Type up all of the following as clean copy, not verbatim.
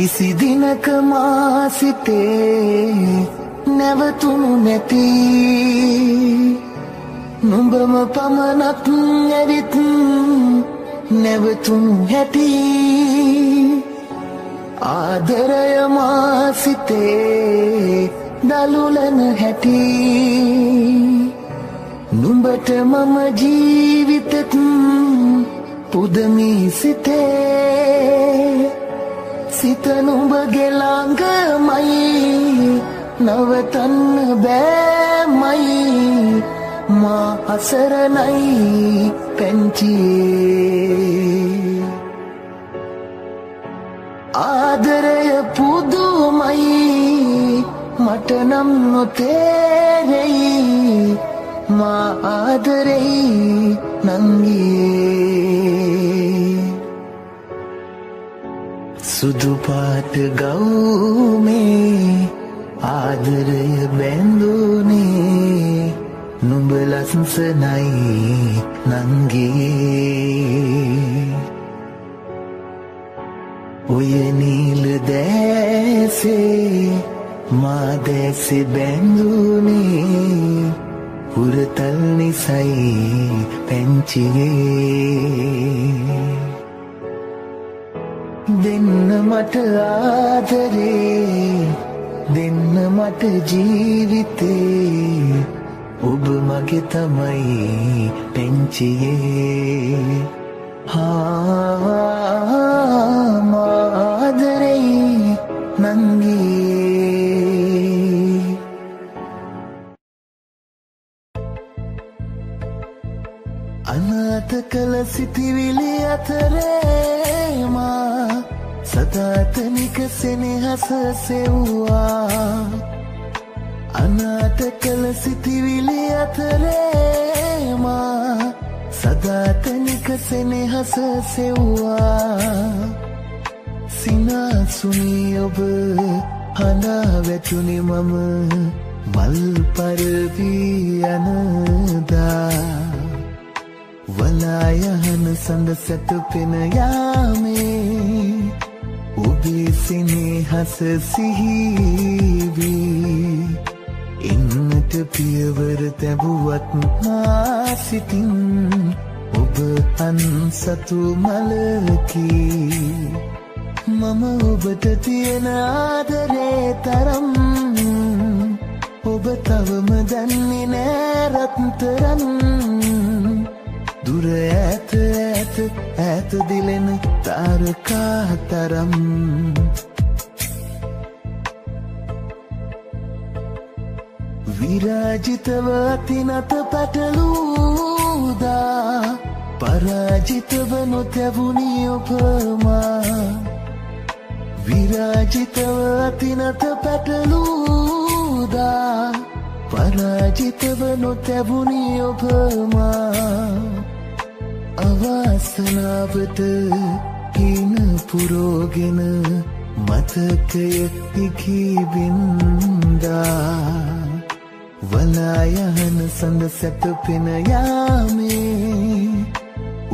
කිසි දිනක මා සිතේ නැවතුණු නැති නුඹම පමණක් ඇවිත් නැවතුණු හැටි ආදරය මා සිතේ දලුලන හැටි නුඹට මම ජීවිතෙත් පුදමී සිතේ සිත නුඹගේ ළඟමයි නවතන්න බෑමයි මා අසරණයි පැංචියේ ආදරය පුදුමයි මට නම් නොතේරෙයි මා ආදරෙයි නංගියේ සුදු පාට ගවුමේ ආදරය බැඳුනේ නුඹ ලස්සනයි නංගියේ ඔය නිල දැසේ මා දැසේ බැඳුනේ උරතල් නිසයි පැංචියේ දෙන්න මට ආදරේ දෙන්න මට ජීවිතේ ඔබ මගේ තමයි පැංචියේ ආදරේ නංගියේ අනාථ කළ සිටිවිලි අතරේ මා සදාතනික සෙනෙහස සෙව්වා අනාථ කළ සිටිවිලි අතරේ මා සදාතනික සෙනෙහස සෙව්වා සිනාසුනි ඔබ හඬා වැටුනි මම මල් පරවී යනදා වලායහන සඳ සැතපෙන යාමේ ඔබේ සෙනෙහස සිහිවී එන්නට පියවර තැබුවත් මා සිතින් ඔබ අන්සතු මලකි මම ඔබට තියෙන ආදරේ තරම් ඔබ තවම දන්නේ නෑ රත්තරන් දුර ඈත ඈත ඈත දිලෙන තාරකා තරම් විරාජිතව අතිනත පැටලූදා පරාජිතව නොතැවුණි ඔබමා විරාජිතව අතිනත පැටලූදා පරාජිතව නොතැවුණි ඔබමා අවාසනාවට හින පුරෝගෙන මතකය දිගී බින්දා වලායහන සඳ සැතපෙන යාමේ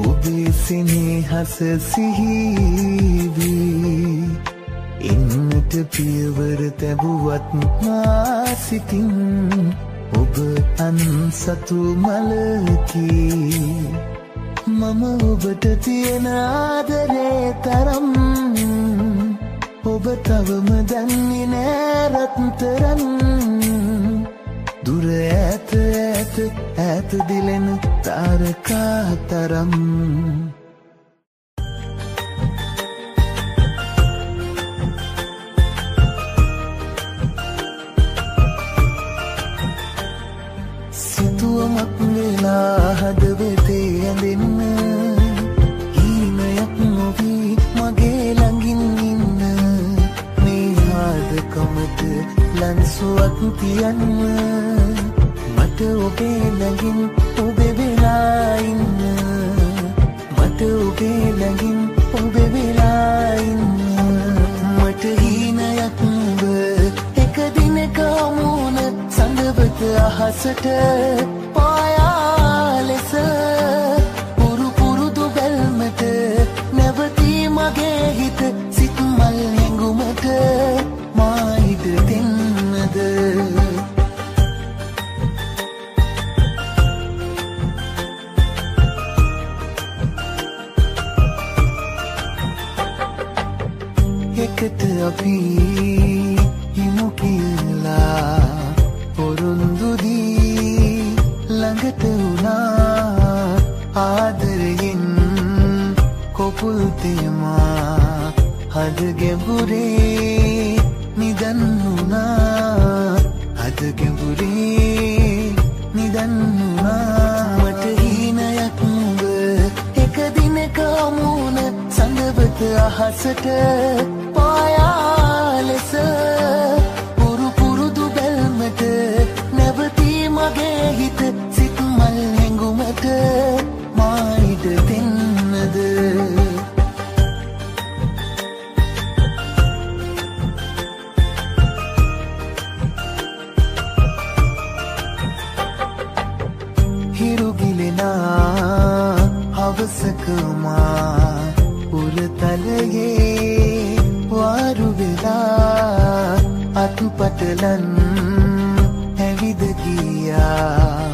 ඔබේ සෙනෙහස සිහිවී එන්නට පියවර තැබුවත් මා සිතින් ඔබ අන්සතු මලකි මම ඔබට තියෙන ආදරේ තරම් ඔබ තවම දන්නේ නෑ රත්තරන් දුර ඈත ඈත ඈත දිලෙන තාරකා තරම් සිතුවමක් වෙලා හදවතේ ඇඳෙන්න හීනයක් නොවී මගේ ළඟින් ඉන්න මේ ආදකමට ලන්සුවක් තියන්න මට මට ඔබේ ළඟින් ඔබේ වෙලා ඉන්න මට ඔබේ ළඟින් ඔබේ වෙලා ඉන්න මට හීනයක් නුඹ එක දිනක මුණ සඳවත අහසට පායා ලෙස පුරු පුරුදු බැල්මට නැවතී මගේ හිත සිත් මල් හැඟුමට මා ඉඩ දෙන්නද එකට අපි හිමු කියලා පොරොන්දු දී ළඟට වුණා ආදරයෙන් කොපුල් තේමා හද ගැඹුරේ නිදන් වුණා හද ගැඹුරේ නිදන් වුණා මට හීනයක් නුඹ එක දිනක මුණ සඳවත අහසට පායා ලෙස පුරු පුරුදු බැල්මට නැවතී මගේ හිත සිත් මල් හැඟුමට මා ඉඩ දෙන්නද හිරු ගිලෙනා හවසකමා උරතලයේ වාරු වෙලා අතුපටලන් ඇවිද ගියා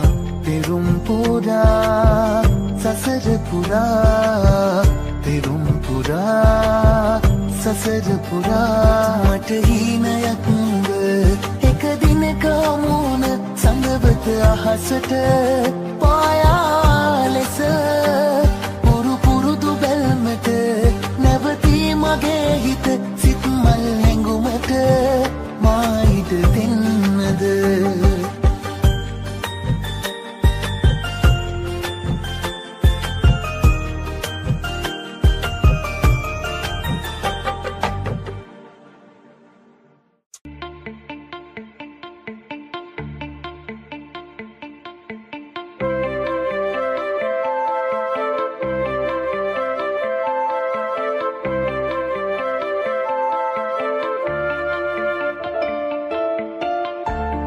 පෙරුම් පුරා සසර පුරා පෙරුම් පුරා සසර පුරා මට හීනයක් නුඹ එක දිනක මුණ සඳවත අහසට පායා ලෙස පුරු පුරුදු බැල්මට නැවතී මගේ හිත සිත් මල් හැඟුමට මා ඉඩ දෙන්නද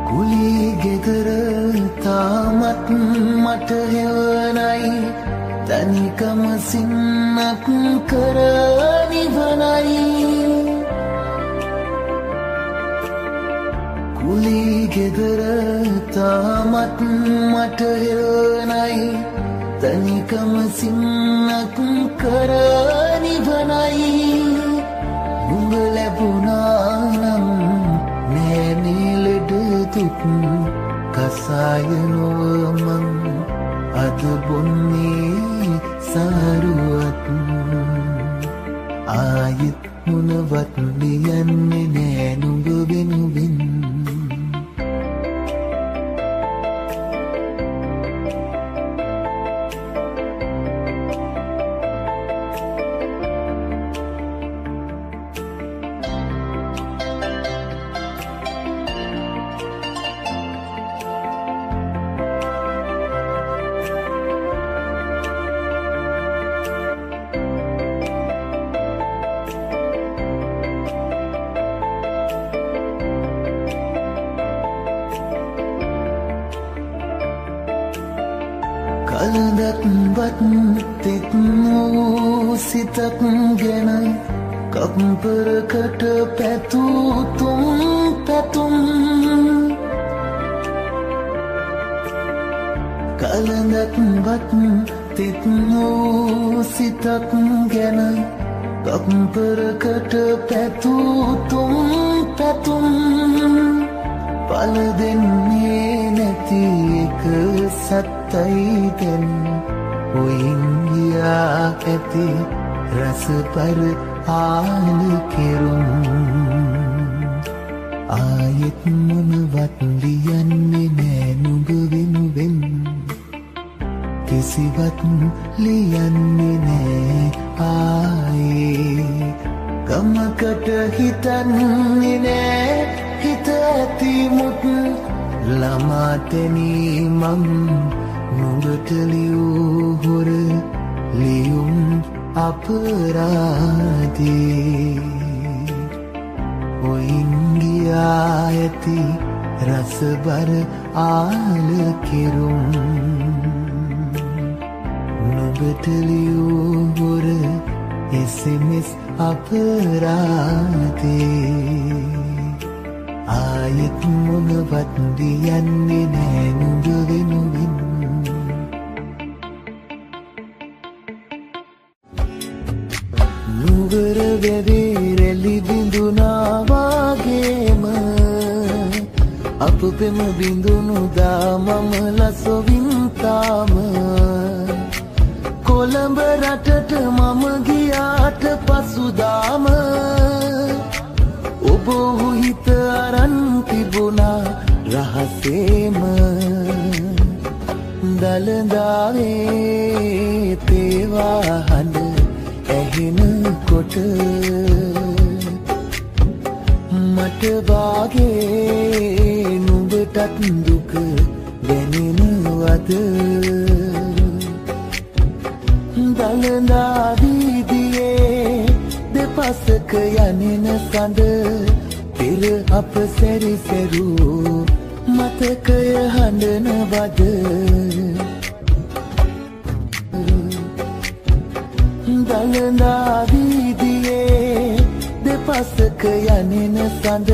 කුලී ගෙදර තාමත් මට හෙවනයි තනිකම සින්නක් කර නිවනයි කුලී ගෙදර තාමත් මට හෙවනයි තනිකම සින්නක් කර නිවනයි නුඹ ලැබුණා නම් නෑනේ දුක් කසාය නොවමන් අද බොන්නේ සාරුවත් ආයෙත් මොනවත් ලියන්නේ නෑ නුඹ වෙනුවෙන් කලදක්වත් තෙක් වූ සිතක් ගැන කම්පරකට පැතුතුම් පැතුම් කලදක්වත් තෙක් වූ සිතක් ගැන කම්පරකට පැතුතුම් පැතුම් පල දෙන්නේ නැති එක සත්තයි දැන් ඔයින් ගියා ඇති රසපර ආල කෙරුම් ආයෙත් මොනවත් ලියන්නේ නෑ නුඹ වෙනුවෙන් කිසිවත් ලියන්නේ නෑ ආයේ ගමකට හිතන්නේ නෑ හිත ඇති මුත් ළමාතැනි මං නුඹට ලියූ හොර ලියුම් අපරාධේ ඔයින් ගියා ඇති රසබර ආල කෙරුම් නුඹට ලියූ හොර SMS අපරාධේ ආයෙත් මොනවත් දියන්නේ නෑ නුඹ වෙනුවෙන් නුවර වැවේ රැලි බිඳුනා වාගේම අප පෙම බිඳුණු දා මම ලසොවින් තාම කොළඹ රටට මම ගියාට පසුදාම ඔබ හිත අරන් තිබුණා රහසේම දළදාවේ තේවා හඬ ඇහෙනකොට මට වාගේ නුඹටත් දුක දැනෙනවද දළදා වීදියේ දෙපසක යනෙන සඳ පෙර අප සැරිසැරූ මතකය හඬනවද දළදා වීදියේ දෙපසක යනෙන සඳ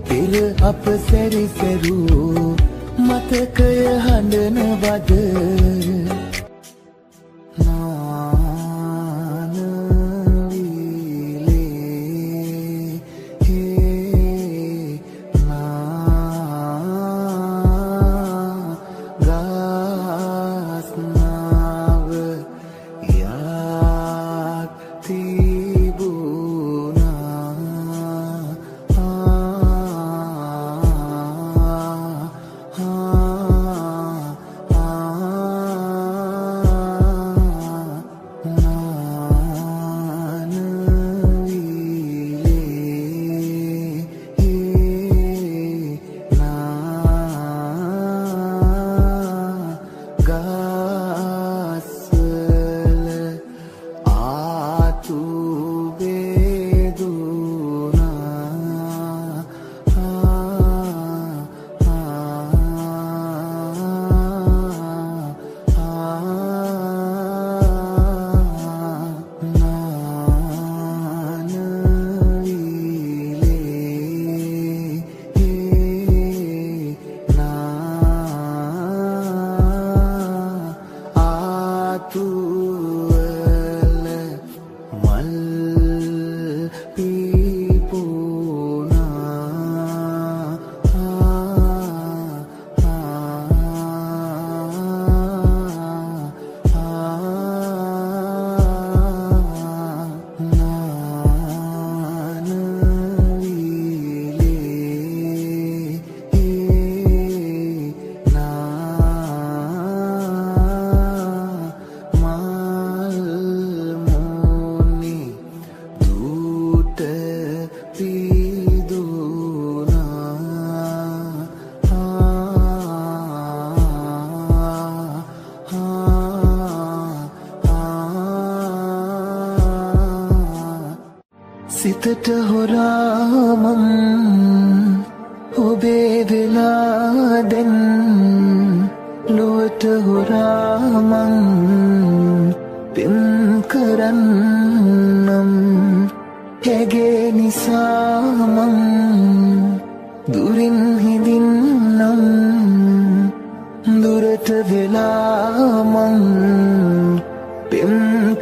පෙර අප සැරිසැරූ මතකය හඬනවද සිතට හොරාමං ඔබේ වෙලා දැන් ලොවට හොරාමං පෙම් කරන්නම් හැගේ නිසාමං දුරින් හිඳින්නම් දුරට වෙලාමං පෙම්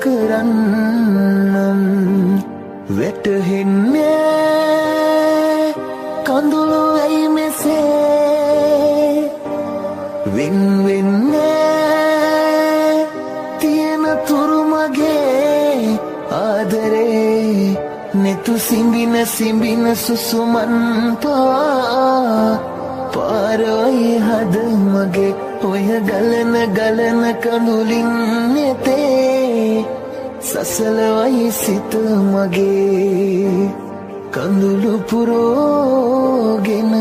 කරන්නම් වැටහෙන්නේ කඳුළු ඇයි මෙසේ වෙන් වෙන්නේ තියෙන තුරු මගේ ආදරේ නෙතු සිඹින සිඹින සුසුමන් පාරයි හද මගේ ඔය ගලන ගලන කඳුලින් නෙතේ සසලවයි සිත මගේ කඳුළු පුරෝගෙන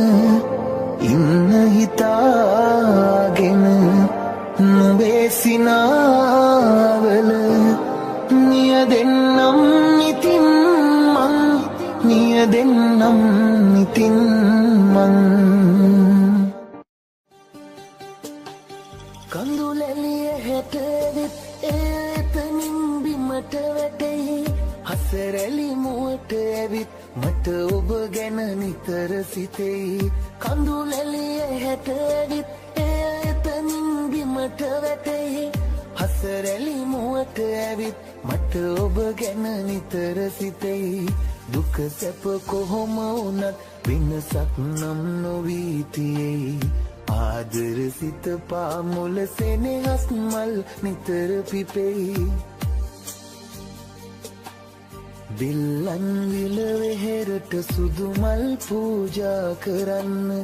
ඉන්න හිතාගෙන නුඹේ සිනාවල නියදෙන්නම් ඉතින් මං නියදෙන්නම් ඉතින් මං කඳුලැලිය හැටවිත් එතනින් බිමට වැටෙයි හසරැලි මුවට ඇවිත් මට ඔබ ගැන නිතර සිතෙයි කඳුලැලිය හැටවිත් එතනින් බිමට වැටෙයි හසරැලි මුවට ඇවිත් මට ඔබ ගැන නිතර සිතෙයි දුක සැප කොහොම වුණත් වෙනසක් නම් නොවී තියෙයි ආදර සිත පාමුල සෙනෙහස් මල් නිතර පිපෙයි දිල්ලන් විල වෙහෙරට සුදු මල් පූජා කරන්න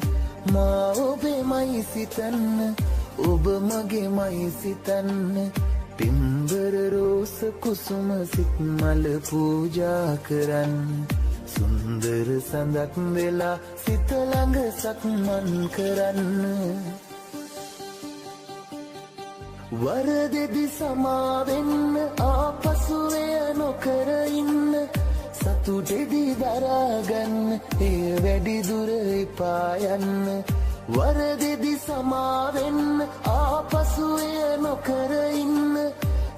මා ඔබෙමයි සිතන්න ඔබ මගේමයි සිතන්න පින්බර රෝස කුසුම සිත් මල පූජා කරන්න සුන්දර සඳක් වෙලා සිත ළඟ සක්මන් කරන්න වරදෙදි සමාවෙන්න ආපසු එය නොකර ඉන්න සතුටෙදි දරාගන්න එය වැඩි දුර එපා යන්න වරදෙදි සමාවෙන්න ආපසු එය නොකර ඉන්න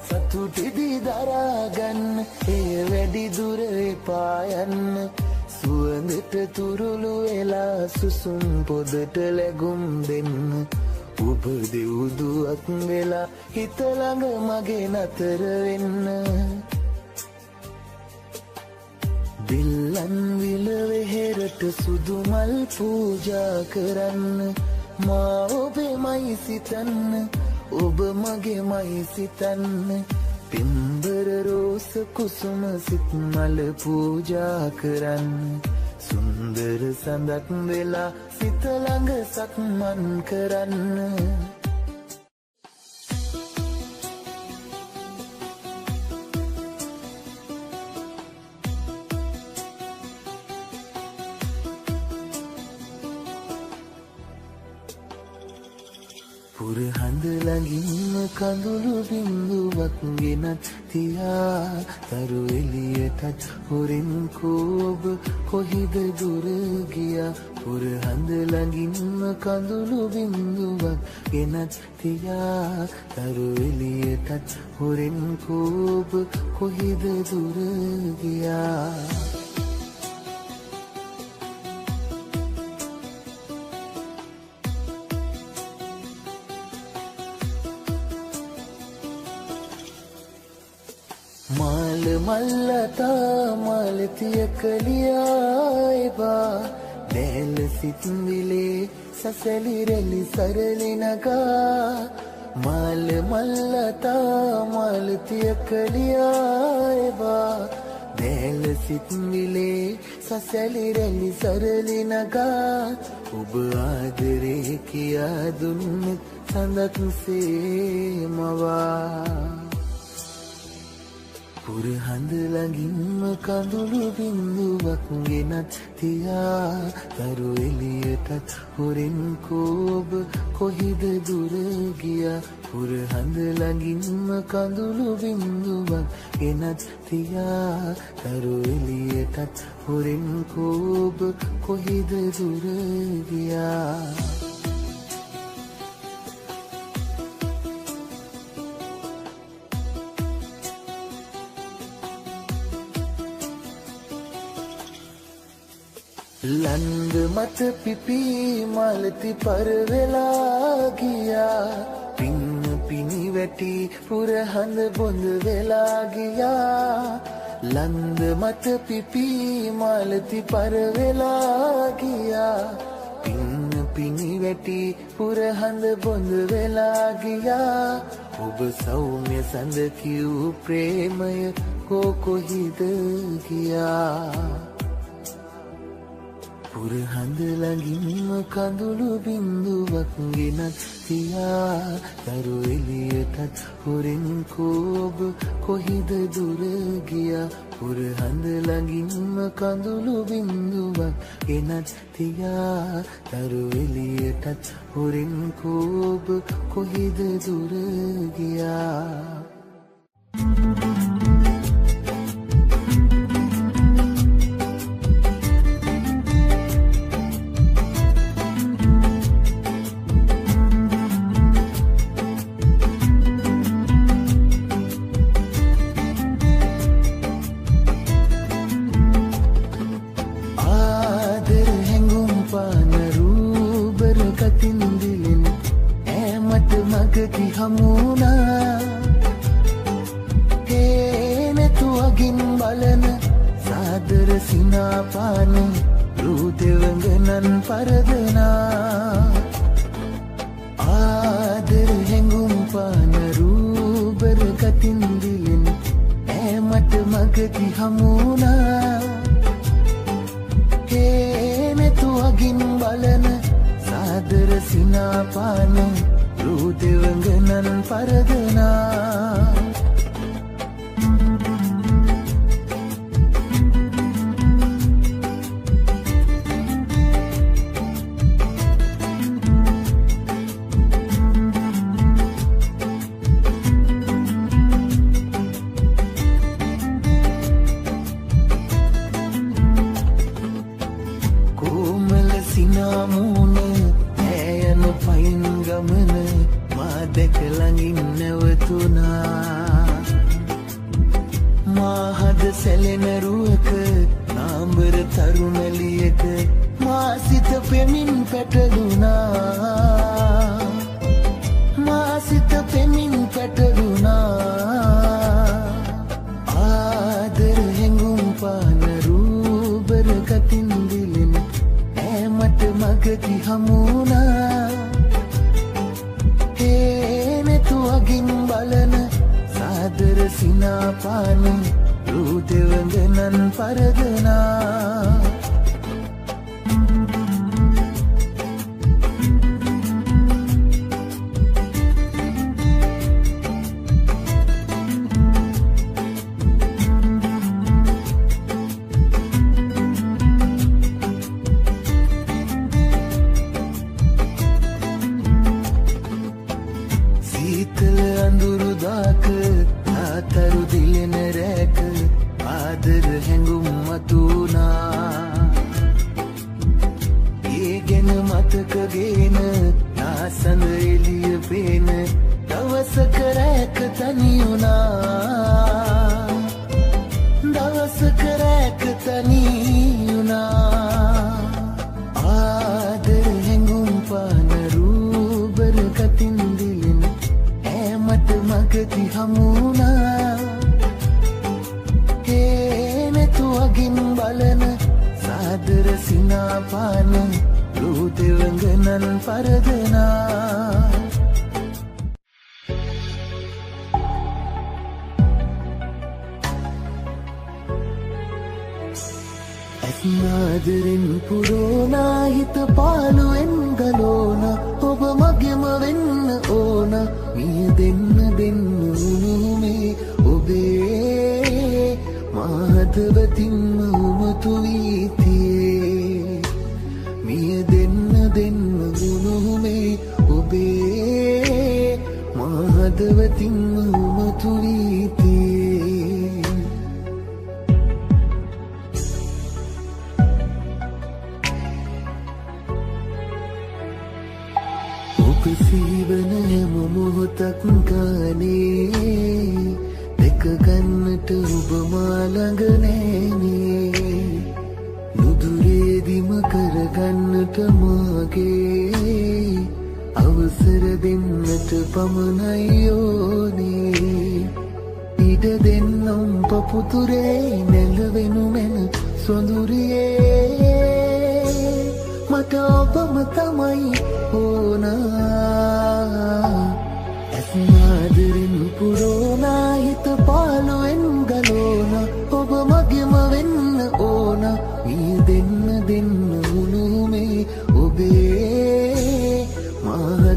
සතුටෙදි දරාගන්න එය වැඩි දුර එපා යන්න සුවඳට තුරුළු වෙලා සුසුම් පොදට ලැබුම් දෙන්න ඔබ දෙව්දුවක් වෙලා හිත ළඟ මගේ නතර වෙන්න දිල්ලන් විල වෙහෙරට සුදු මල් පූජා කරන්න මා ඔබෙමයි සිතන්න ඔබ මගේමයි සිතන්න පින්බර රෝස කුසුම සිත් මල පූජා කරන්න සුන්දර සඳක් වෙලා සිත ළඟ සක්මන් කරන්න පුරහඳ ළඟින්ම කඳුළු බිඳුවක් ගෙනත් තියා තරු එළියටත් හොරින් කෝබ කොහිද දුර ගියා පුරහඳ ළඟින්ම කඳුළු බිඳුවක් ගෙනත් තියා තරු එළියටත් හොරින් කෝබ කොහිද දුර ගියා මාල මල්ලතා මාලතිය කලියායිබා දැල සිත් විලේ සසලිරලි සරලි නගා මාල මල්ලතා මාලතිය කලියායිබා දැල සිත් විලේ සසලිරලි සරලි නගා ඔබ ආදරේ කියා දුන්නේ සඳක් සේමවා පුරහඳ ළඟින්ම කඳුළු බිඳුවක් ගෙනත් තියා තරු එළියටත් හොරින් කෝබ කොහිද දුර ගියා පුරහඳ ළඟින්ම කඳුළු බිඳුවක් ගෙනත් තියා තරු එළියටත් හොරින් කෝබ කොහිද දුර ගියා ලන්ද මත පිපි මලති පරවෙලා ගියා පින්න පිනි වැටි පුරහඳ බොඳ වෙලා ගියා ලන්ද මත පිපි මලති පරවෙලා ගියා පින්න පිනි වැටි පුරහඳ බොඳ වෙලා ගියා ඔබ සෞම්‍ය සඳ කිව් ප්‍රේමය කොහිද ගියා පුරහඳ ළඟින්ම කඳුළු බිඳුවක් ගෙනත් තියා තරු එළියට එළියටත් හොරෙන් කෝබ කොහිද දුර ගියා පුරහඳ ළඟින්ම කඳුළු බින්දුවක් එනත් තියා දරු එළියටත් හොරෙන් කෝබ කොහිද දුර ගියා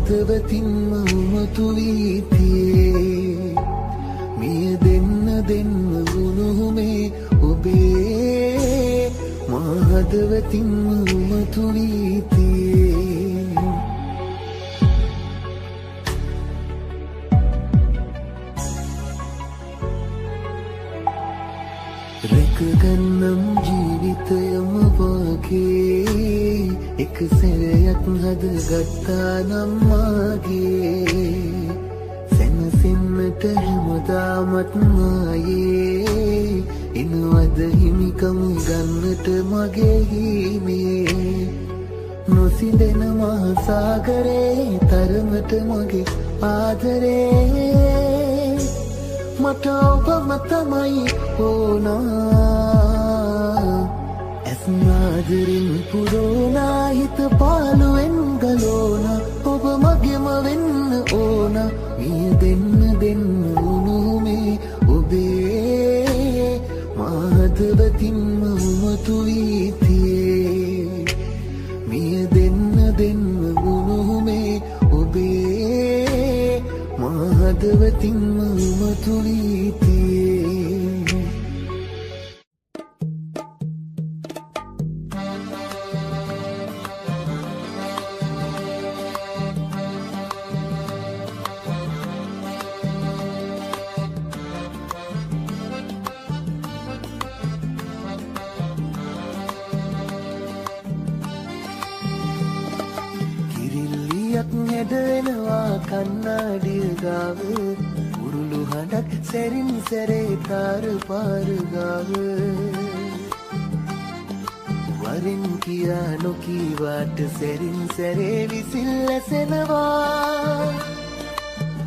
හදවතින්ම උමතු වී තියේ හදවතින් උමතු වී තියේ රැකගන්නම් ජීවිතයම වගේ එක සැරයක් හදගත්තා නම් මාගේ සැනසෙන්නට හැමදාමත් මායේ එනවද හිමිකම ගන්නට මගේ හිමේ නොසිඳෙන මහ සාගරේ තරමට මගේ ආදරේ මට ඔබම තමයි ඕනා ඇස්නාදරින් පුරෝනා හිත පාළුවෙන් ගලෝනා ඔබ මගෙම වෙන්න ඕනා මිය දෙන්න උණුමේ ඔබේ මාහදවතින්ම උමතු වී තියේ මිය දෙන්න උණුමේ ඔබේ මාහදවතින්ම උමතු වී තියේ හැඩවෙනවා කන්නාඩිය ගාව උරුළු හඬක් සැරින් සැරේ තාර පාර ගාව වරින් කියා නොකීවාට සැරින් සැරේ විසිල් ඇසෙනවා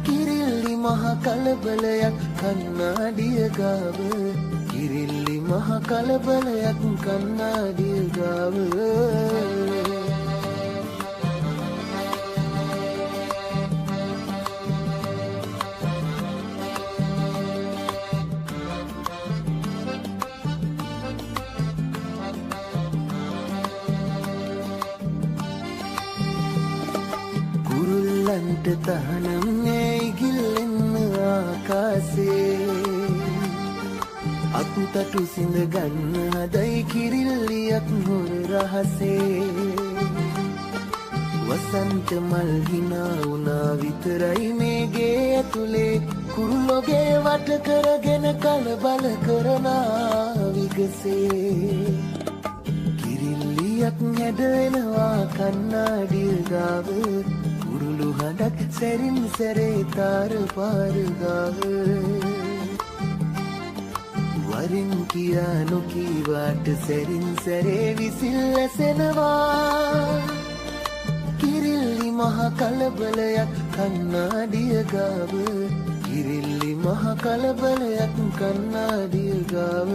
කිරිල්ලි මහ කලබලයක් කන්නාඩිය ගාව කිරිල්ලි මහ කලබලයක් කන්නාඩිය ගාව කුරුල්ලන්ට තහනම් නෑ ඉගිල්ලෙන්න ආකාසේ අත්තටු සිඳ ගන්න හදයි කිරිල්ලියක් හොර රහසේ වසන්ත මල් හිනා වුණා විතරයි මේ ගේ ඇතුලේ කුරුල්ලෝගේ වට කරගෙන කලබල කරනා විගසේ කිරිල්ලියක් හැඩවෙනවා කන්නාඩිය ගාව උරුළු හඬක් සැරින් සැරේ තාර පාර ගාව වරින් කියා නොකීවාට සැරින් සැරේ විසිල් ඇසෙනවා කිරිල්ලි මහ කලබලයක් කන්නාඩිය ගාව කිරිල්ලි මහ කලබලයක් කන්නාඩිය ගාව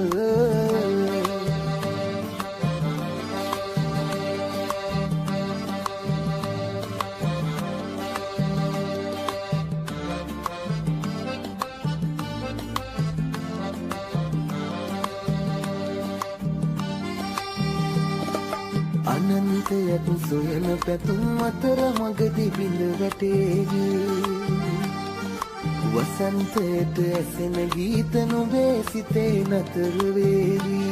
අනන්තයක් සොයන පැතුම් අතර මගදී බිඳ වැටේවි වසන්තයට ඇසෙන ගීත නොබේ සිතේ නතර වේවි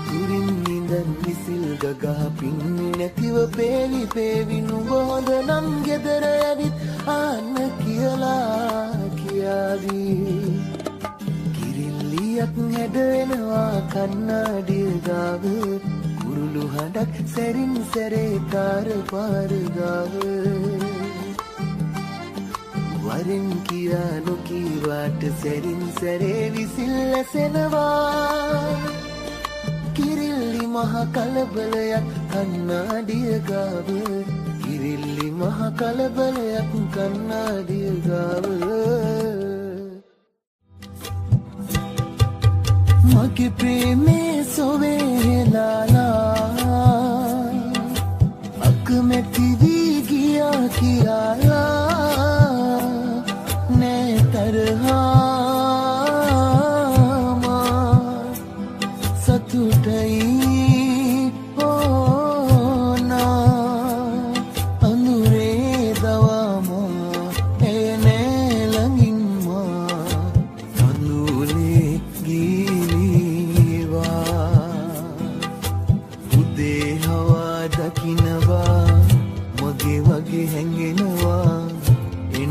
දුරින් නිඳන් විසිල් ගගා පින්නේ නැතිව පේවි පේවි නුඹ හොඳ නම් ගෙදර ඇවිත් ආන්න කියලා කියාවි කිරිල්ලියක් හැඩවෙනවා කන්නාඩිය ගාව උරුළු හඬක් සැරින් සැරේ තාර පාර ගාව වරින් කියා නොකීවාට සැරින් සැරේ විසිල් ඇසෙනවා කිරිල්ලි මහ කලබලයක් කන්නාඩිය ගාව කිරිල්ලි මහ කලබලයක් කන්නාඩිය ගාව මගේ ප්‍රේමේ සොවේලාලා අකමැති වී ගියා කියලා නෑ තරහා සතුටයි ඕනා අඳුරේ දවාම එනේ ළඟින්ම අඳුලේ ගී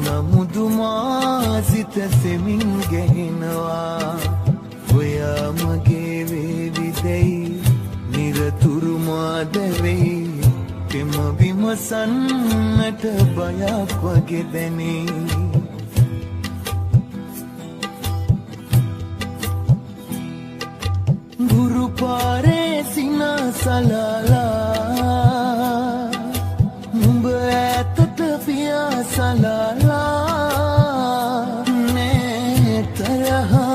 එනමුදුමා සිත සෙමින් ගැහෙනවා ඔයා මගේ වේවිදෙයි නිරතුරුමාද වෙයි පෙම විමසන්නට බයක් වගේ දැනේ ගුරු පාරේ සිනසලලා නුඹ ඇතට පියාසලලා නේ තරහා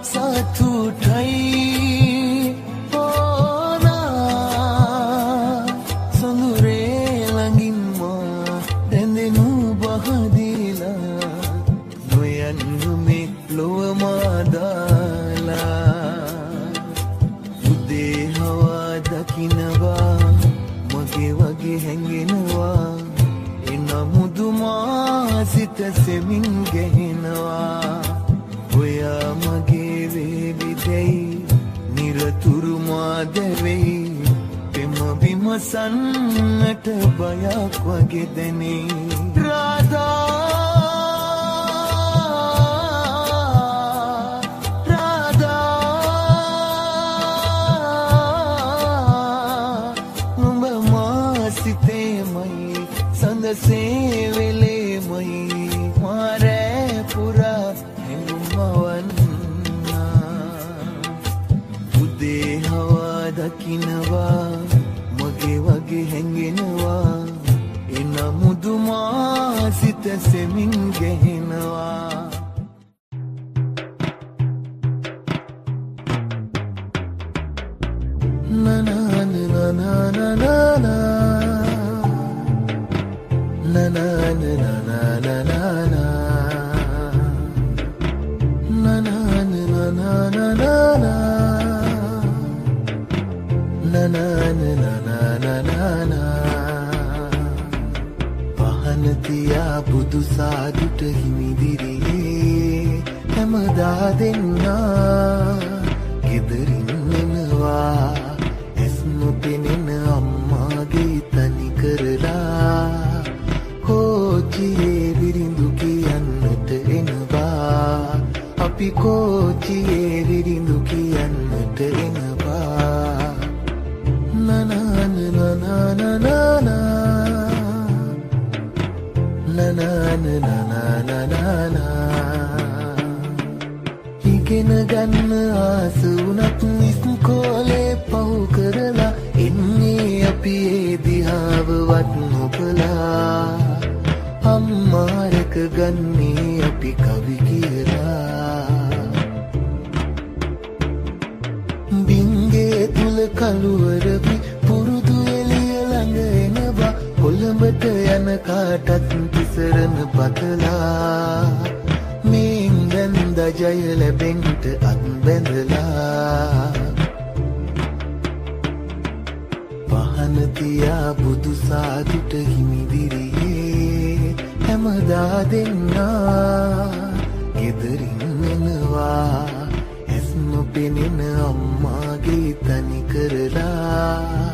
සතුටයි ඕනා සඳුරේ ළඟින් මා දැඳෙනු බහදීලා නොයන්න මේ ලොව මාදාලා උදේ හවා දකිනවා මගේ වගේ හැඟෙනවා එනමුදුමා සිත සෙමින් ගැහෙනවා ඔයා මගේ වේවිදෙයි නිරතුරුමාද වෙයි පෙම විමසන්නට බයක් වගේ දැනේ රාධා සේවෙලෙමයි මාරේ පුරා හැඟුමවන්නා උදේ හවා දකිනවා මගේ වගේ හැඟෙනවා එනමුදුමා සිත සෙමින් ගැහෙනවා na na na na na na na na na na na na na na na na na na පහනතියා බුදු සාදුට හිමිදිරියේ හැමදා දෙන්නා ගෙදරින් එනවා ඇස් නොපෙනෙන අම්මාගේ තනි කරලා කෝච්චියේ විරිඳු කියන්නට එනවා අපි කෝච්චියේ විරිඳු කියන්නට එනවා නනන නනන නනන නනන ඉගෙන ගන්න ආස වුණත් ඉස්කෝලේ පහු කරලා එන්නේ අපි ඒ දිහාවවත් නොබලා අම්මාරක ගන්නේ අපි කවි කියලා බින්ගේ තුල කළුවරපි පුරුදු එළිය ළඟ එනවා කොළඹට යන කාටත් තිසරණ පතලා මේන් වැන්ද ජය ලැබෙන්ට අත් බැඳලා පහනතියා බුදු සාදුට හිමිදිරියේ හැමදා දෙන්නා ගෙදරින් එනවා ඇස් නොපෙනෙන අම්මාගේ තනි කරලා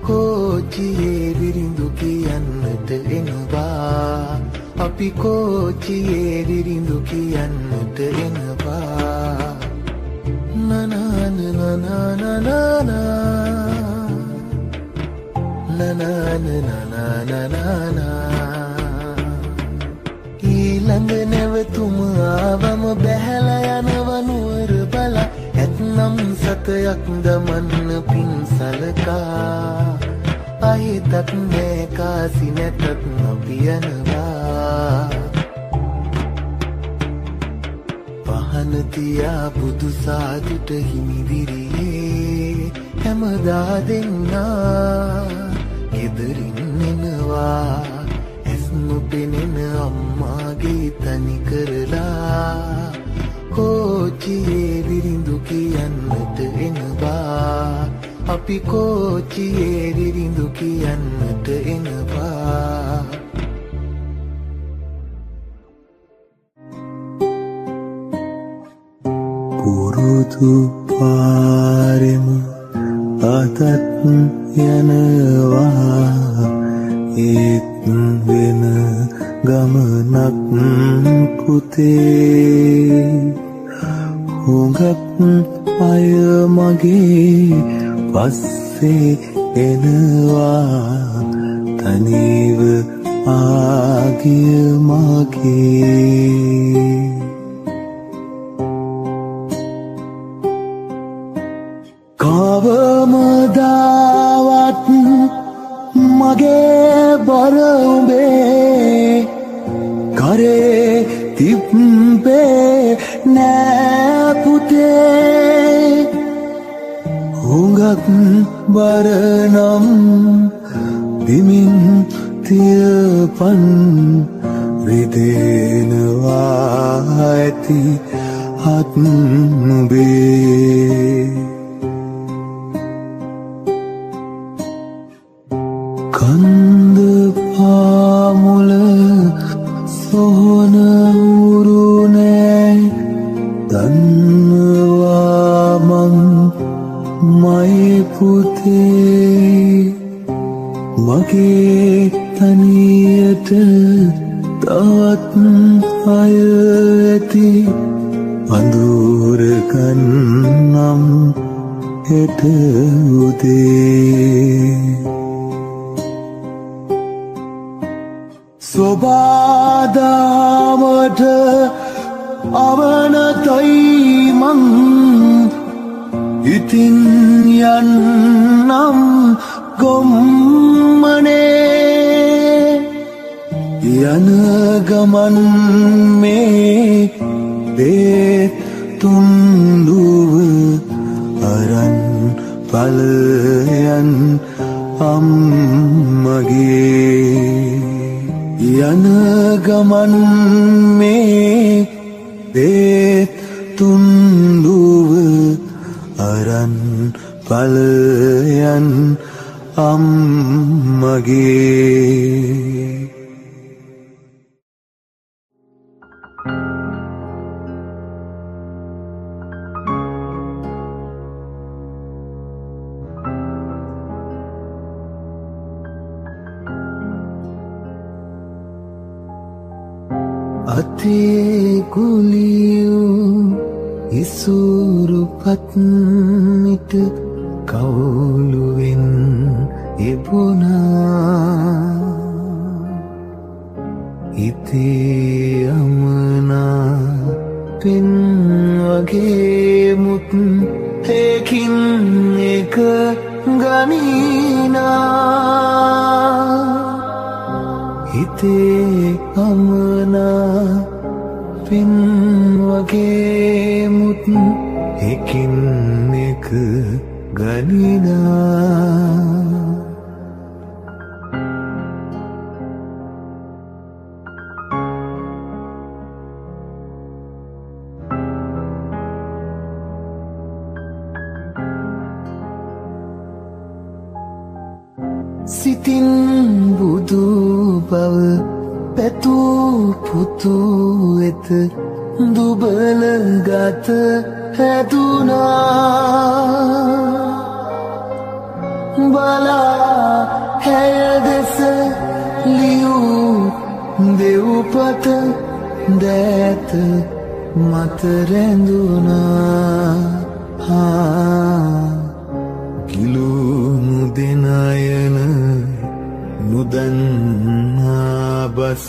කෝච්චියේ විරිඳු කියන්නට එනවා අපි කෝච්චියේ විරිඳු කියන්නට එනවා නනන නනන ඊළඟ නැවතුම ආවම බැහැලා යනව නුවර බලා ඇත්නම් සතයක් දමන්න පින් සලකා අහිතක් නෑ කාසි නැතත් නොපියනවා පහනතියා බුදු සාදුට හිමිදිරියේ හැමදා දෙන්නා ගෙදරින් එනවා ඇස් නොපෙනෙන අම්මාගේ තනි කරලා කෝච්චියේ විරිඳු කියන්නට එනවා අපි කෝච්චියේ විරිඳු කියන්නට එනවා පුරුදු පාරෙම අතත් යනවා ඒත් වෙන ගමනක් පුතේ හුඟක් අය මගේ පස්සේ එනවා තනිව ආගිය මගේ කවමදාවත් මගේ බර උඹේ කරේ තිබ්බේ නෑ පුතේ හුඟක් බර නම් බිමින් තියපන් රිදෙනවා ඇති හත් නුඹේ කන්ද පාමුල සොහන උරුනේ දන්නවා මං මයි පුතේ මගේ තනියට තවත් අය ඇති අඳුරකන්නම් හෙට උදේ සොබාදාමට අවනතයි මං ඉතින් යන්නම් ගොම්මනේ යන ගමන් මේ බේත් තුන්දුව අරන් පලයන් අම්මගේ යන ගමන් මේ බේත් තුන්දුව අරන් පලයන් අම්මගේ අතේ කුලියු ඉසුරු පත්මිට කවුලුවෙන් එබුණා හිතේ අමනා පෙන් වගේ මුත් ඒකින් එක ගනිනා හිතේ අමනා පෙන් වගේ මුත් එකින් එක ගනිනා සිතින් බුදු බව පැතූ පුතු වෙත දුබල ගත හැදුනා බලා හැය දෙස ලියූ දෙව්පත දෑත මත රැඳුනා කිලුණු දෙනයන නුදන්නා බස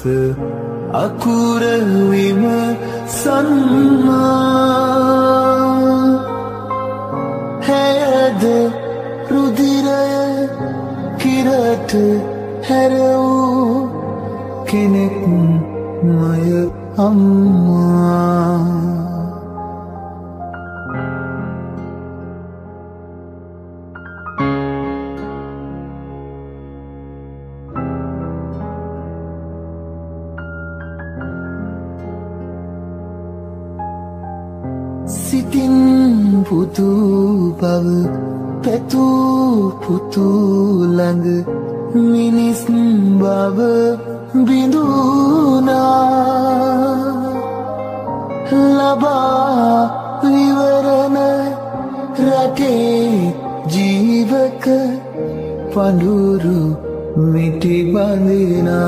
අකුර විමසන්නා හැයද රුධිරය කිරට හැරවූ කෙනෙක් මය අම්මා සිතින් පුතු බව පැතූ පුතු ළඟ මිනිස් බව බිඳුනා ලබා විවරණ රටේ ජීවක පඳුරු මිටි බඳිනා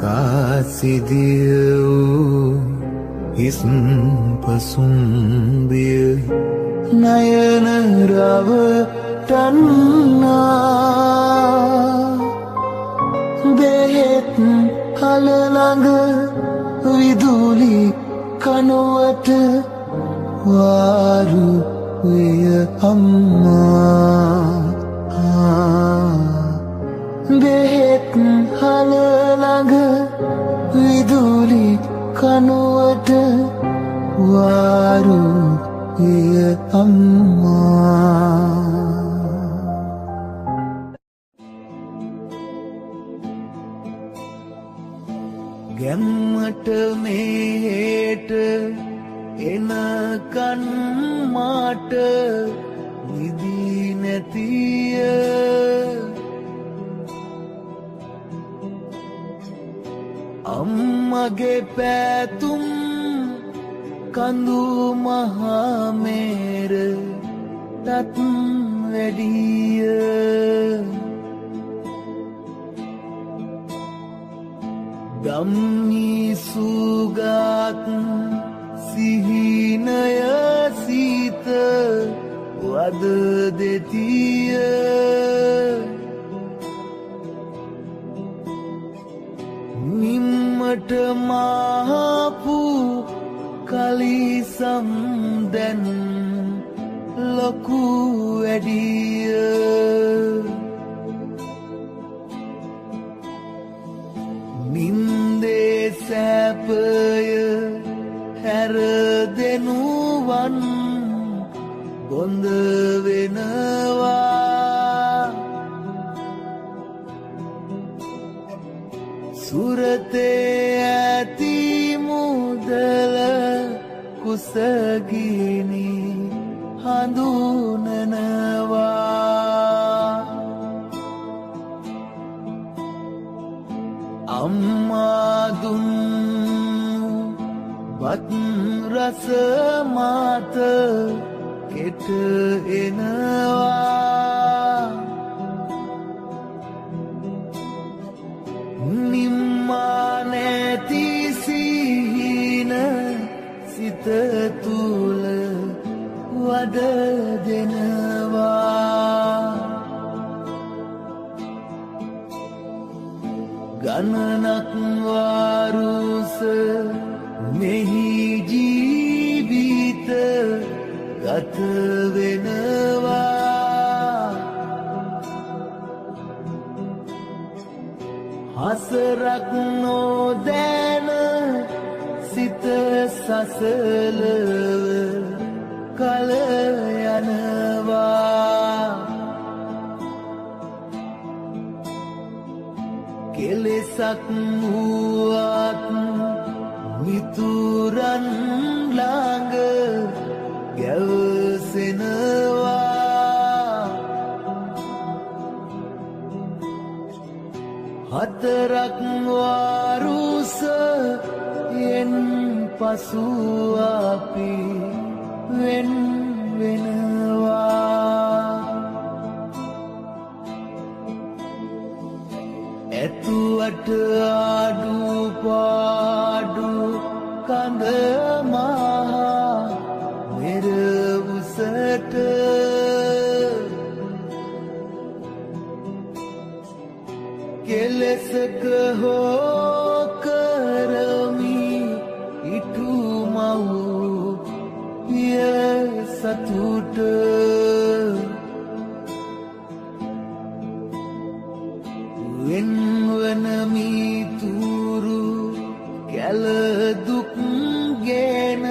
කාසිදිය වූ හිස් පසුම්බිය නයන රවටන්නා බෙහෙත් හල ළඟ විදුලි කනුවට වාරු විය අම්මා බෙහෙත් හල ළඟ විදුලි කනුවට වාරු විය අම්මා ගැම්මට මේට එනකන් මාට නිදී නැතිය අම්මගේ පැතුම් කඳු මහමේර තත් වැඩිය දම්මිසුගත් සිහිනය සීත වද දෙතිය නිම්මට මහපු කලිසම් දැන් ලොකු වැඩිය නින්දේ සැපය හැර දෙනුවන් බොඳ වෙනවා සුරතේ ඇති මුදල කුසගිනි හඳුනනවා අම්මා දුන් වත් රස මාත කෙට එනවා නිම්මා නැති සිහින සිත තුල වද දෙනවා ගණනක් වාරුස මෙහි ජීවිත ගත වෙනවා හසරක් නොදැන සිත සසලව කල යනවා කෙලෙසක් වුවත් මිතුරන් ළඟ ගැවසෙනවා හතරක් වාරුස යෙන් පසු අපි වෙන් වෙනවා ඇතුවට ආඩු පාඩු කඳ මහා මෙර උසට කෙලෙසක හෝ කරමි ඉටු මව් පිය සතුට වෙන්වන මිතුරු කැල දුක් ගෙන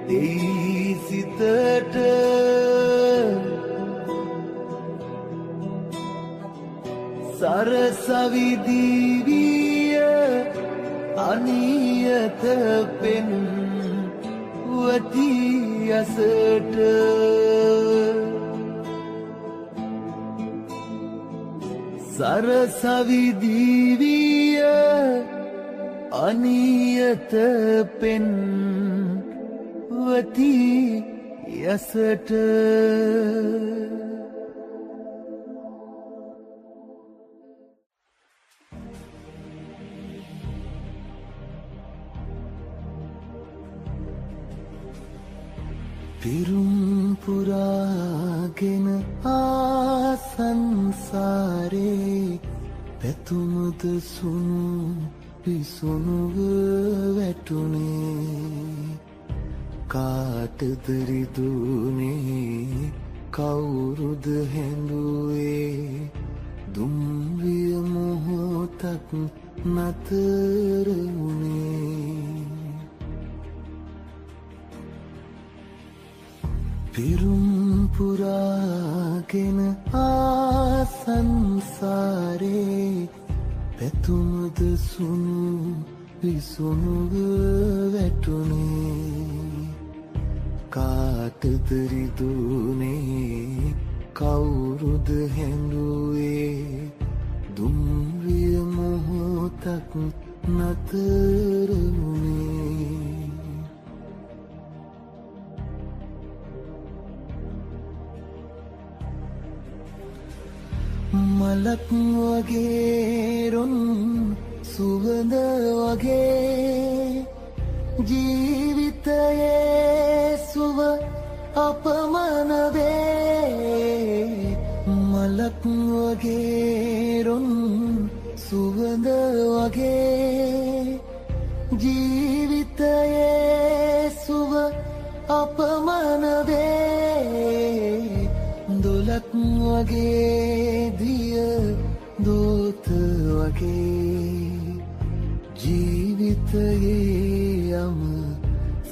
දෙයි සිතට සරසවිදිවිය අනියත පෙන් වති යසට සරසවිදිවිය අනියත පෙන් වති යසට පිරුම් පුරාගෙන ආසංසාරේ පැතුමද සුණු පිසුණුව වැටුනේ කාටද රිදුනේ කවුරුද හැඬුවේ දුම්රිය මොහොතක් නතර වුනේ පිරුම් පුරාගෙන ආසංසාරේ පැතුමද සුණු පිසුණුව වැටුනේ කාටද රිදුනේ කවුරුද හැඬුවේ දුම්රිය මොහොතක් නතර වුනේ මලක් වගේ රොන් සුවඳ වගේ ජීවිතයේ සුව අපමණ වේ මලක් වගේ රොන් සුවඳ වගේ ජීවිතයේ සුව අපමණ වේ දොලක් වගේ දිය දෝත වගේ ජීවිතයේ යම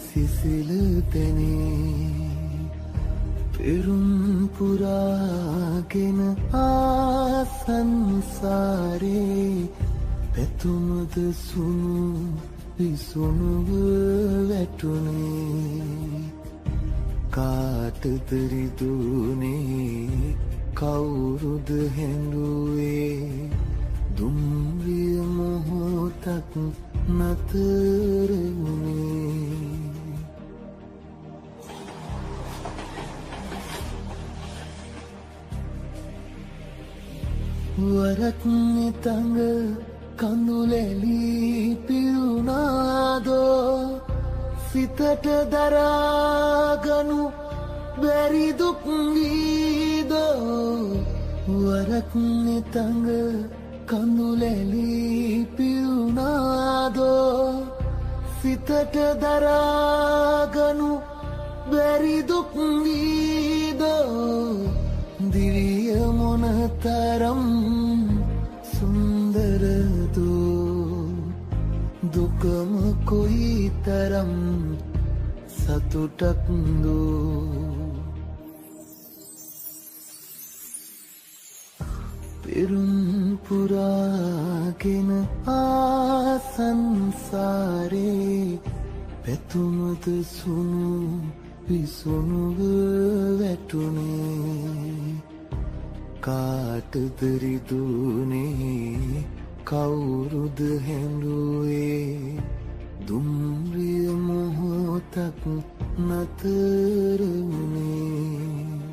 සිසිල තැනේ පෙරුම් පුරාගෙන ආසංසාරේ පැතුමද සුණු පිසුණුව වැටුනේ කාටද රිදුනේ කවුරුද හැඬුවේ දුම්රිය මොහොතක් නතර වුනේ වරක් නිතඟ කඳුලැලි පිරුණාදෝ සිතට දරාගනු බැරි දුක් වීදෝ වරක් නිතඟ කඳුලැලි පිරුණාදෝ සිතට දරාගනු බැරි දුක් වීදෝ දිවිය මොනතරම් සුන්දරදෝ දුකම කොයිතරම් සතුටක් දෝ පෙරුම් පුරාගෙන ආසංසාරේ පැතුමද සුණු පිසුණුව වැටුනේ කාටද රිදුනේ කවුරුද හැඬුවේ දුම්රිය මොහොතක් නතර වුනේ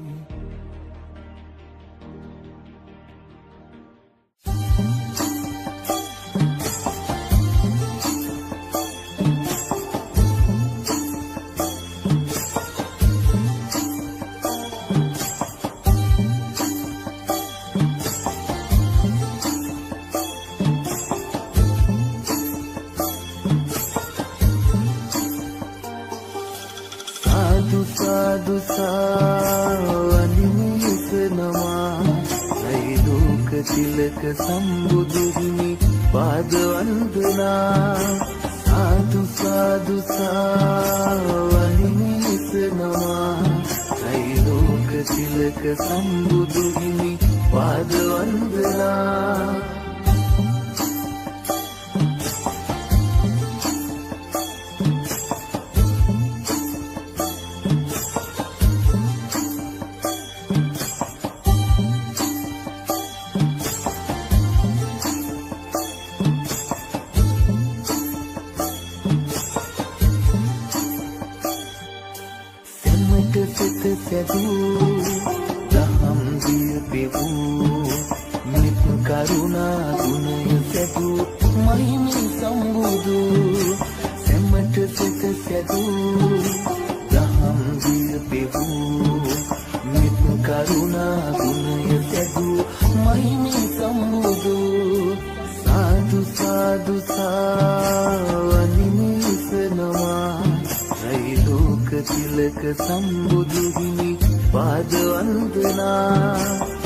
සාදු සාවනිමිසනවා ලයිලෝක තිලක සම්බුදුහිමි පාද වන්දනා සාදු සාදු සාවනිමිසනවා ලයිලෝක තිලක සම්බුදුහිමි පාද වන්දනා දහම් දිය පෙවූ මිත් කරුණා ගුණය සැදූ මහිමි සම්බුදු සැමට සිත සැදූ දහම් දිය මහිමේ සම්බුදු සාදු සාදු සාවනිමිසනවා ත්‍රිලෝක තිලක සම්බුදු හිමි පාද වන්දනා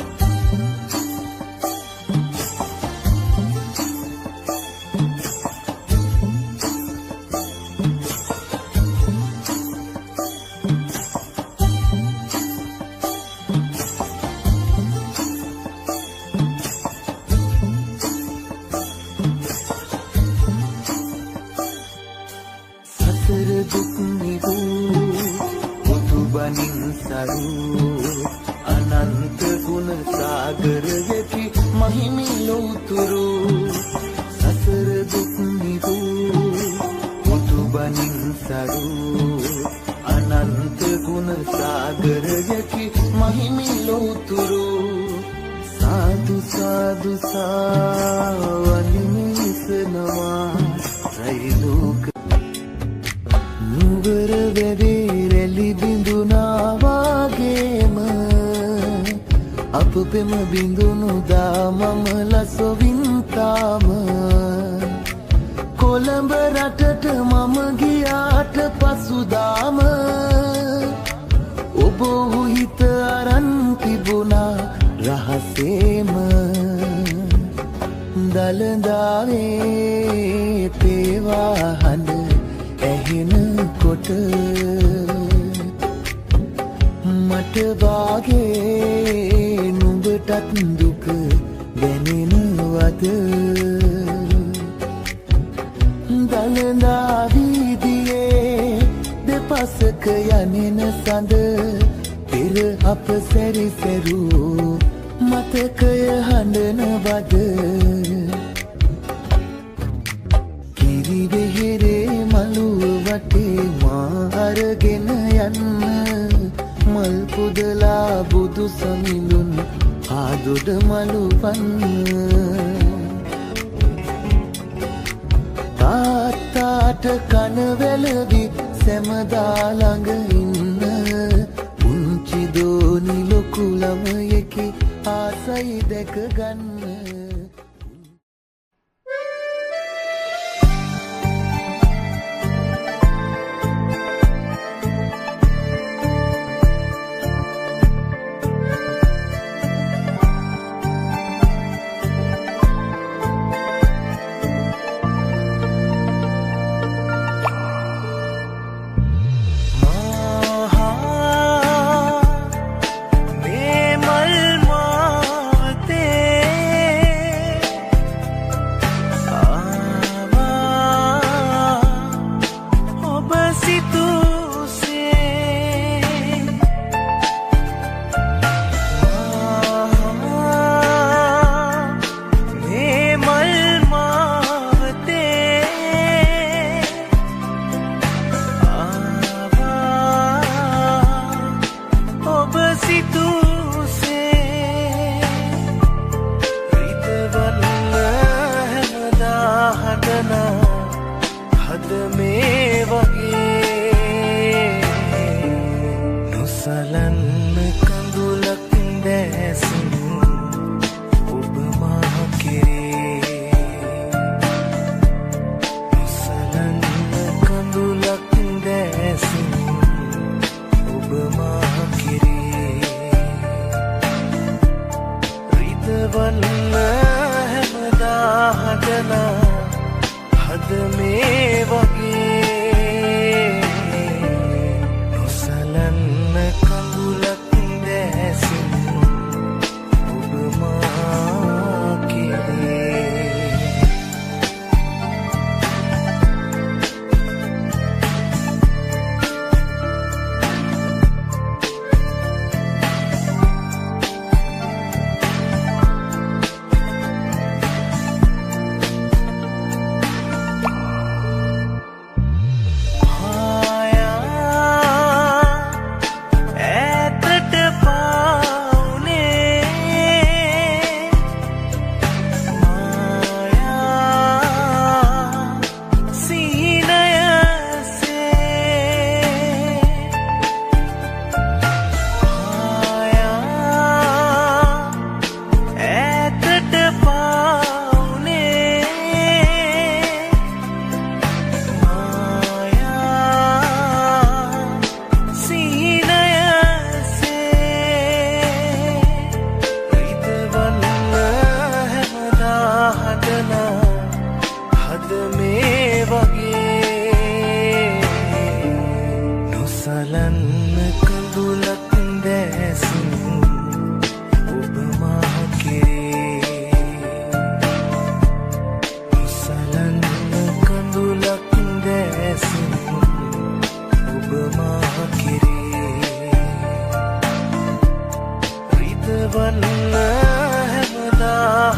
අනන්ත ගුණ සාගරයකි මහිමිලෝතුරු සසර දුක් නිවූ මුතුබනින් සරු අනන්ත ගුණ සාගරයකි මහිමිලෝතුරු සාදු සාදු සාවනිමිසනවා ත්‍රිලෝක නුවර වැවේ රැලි බිඳුනා වාගේම අප පෙම බිඳුනු දාමම ලසොවින්තාම කොළඹ රටට මම ගියාට පසුදාම ඔබ ඔහු හිත අරන් තිබුණා රහසේම දළදාවේ තේවා හඬ ඇහෙනකොට මට වාගේ නුඹටත් දුක දැනෙනවද දළදා වීදියේ දෙපසක යනෙන සඳ පෙර අප සැරිසැරූ මතකය හඬනවද කිරිවෙහෙරේ මළුව වටේ මා අරගෙන යන්න මල් පුදලා බුදු සමිඳුන් ආදොඩ මළුවන්න තාත්තාට කනවැලවි සැමදා ළඟ ඉන්න පුංචි දෝනි ලොකු ළමයෙකි ආසයි දැක ගන්න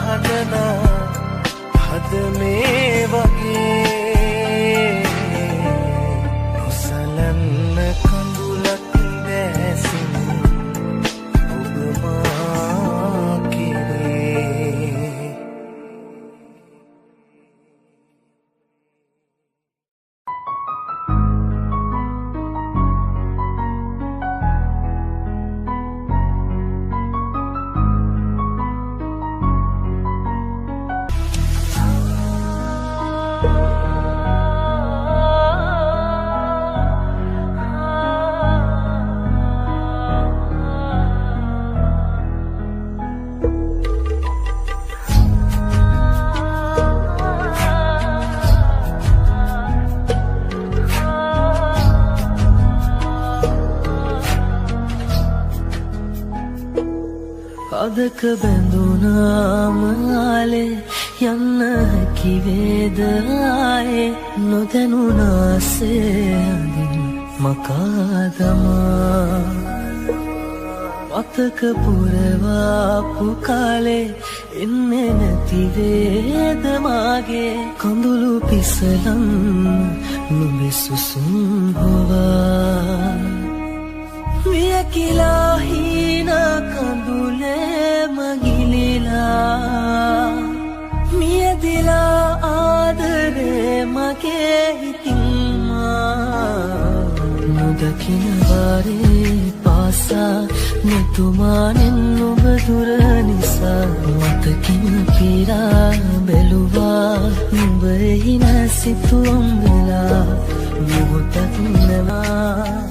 හදනා හද මේ වගේ නොසලන්න කඳුලක් දැසින් ඔබ මා කෙරේ අදක බැඳුනාම ආලේ යන්න හැකි වේද ආයේ නොදැනුනාසේ අඳින් මකා දමා මතක පුරවාපු කාලේ එන්නේ නැති වේද මාගේ කඳුළු පිසලන් නුඹේ සුසුම් හොවා මිය කිලා හීන කඳුලේ මගිලිලා මියදිලා ආදරේ මගේ හිතින් නොදකින වාරේ පාසා මෙතුමානෙන් ඔබ දුර නිසා මතකින් පිරා බැලුවා නුඹ එහි නැසිතුම් වෙලා මොහොතක් නෙමා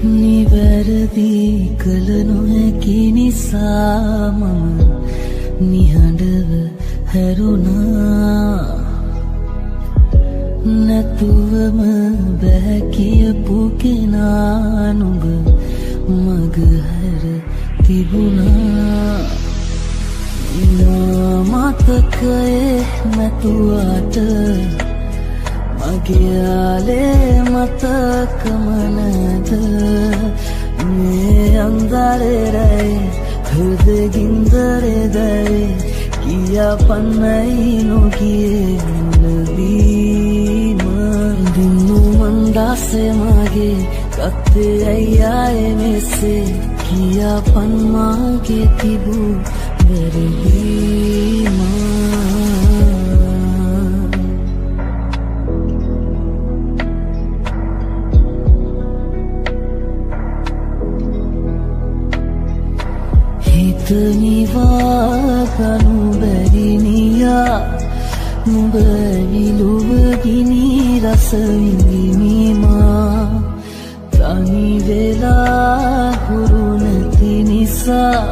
නිවැරදි කළ නොහැකි නිසා මම නිහඬව හැරුණා. නැතුවම බෑ කියපු කෙනා නුඹ මග හැර තිබුණා. මතකයේ නැතුවට මගේ ආලේ මතකම නැද. මේ අන්දරේ හෘදේ ගින්දරේ දැවේ කියා පන්නයි නොගියේ මුලවීම. දිනු මන්දාසේ මගේ කත්තේ අයියායේ මෙසේ කියා පන් මාගේ තිබූ වැරදීම. හිත නිවාගනු බැරි නියා නුඹ විලුව ගිනි රස විඳිනිමා. තනි වෙලා හුරු නැති නිසා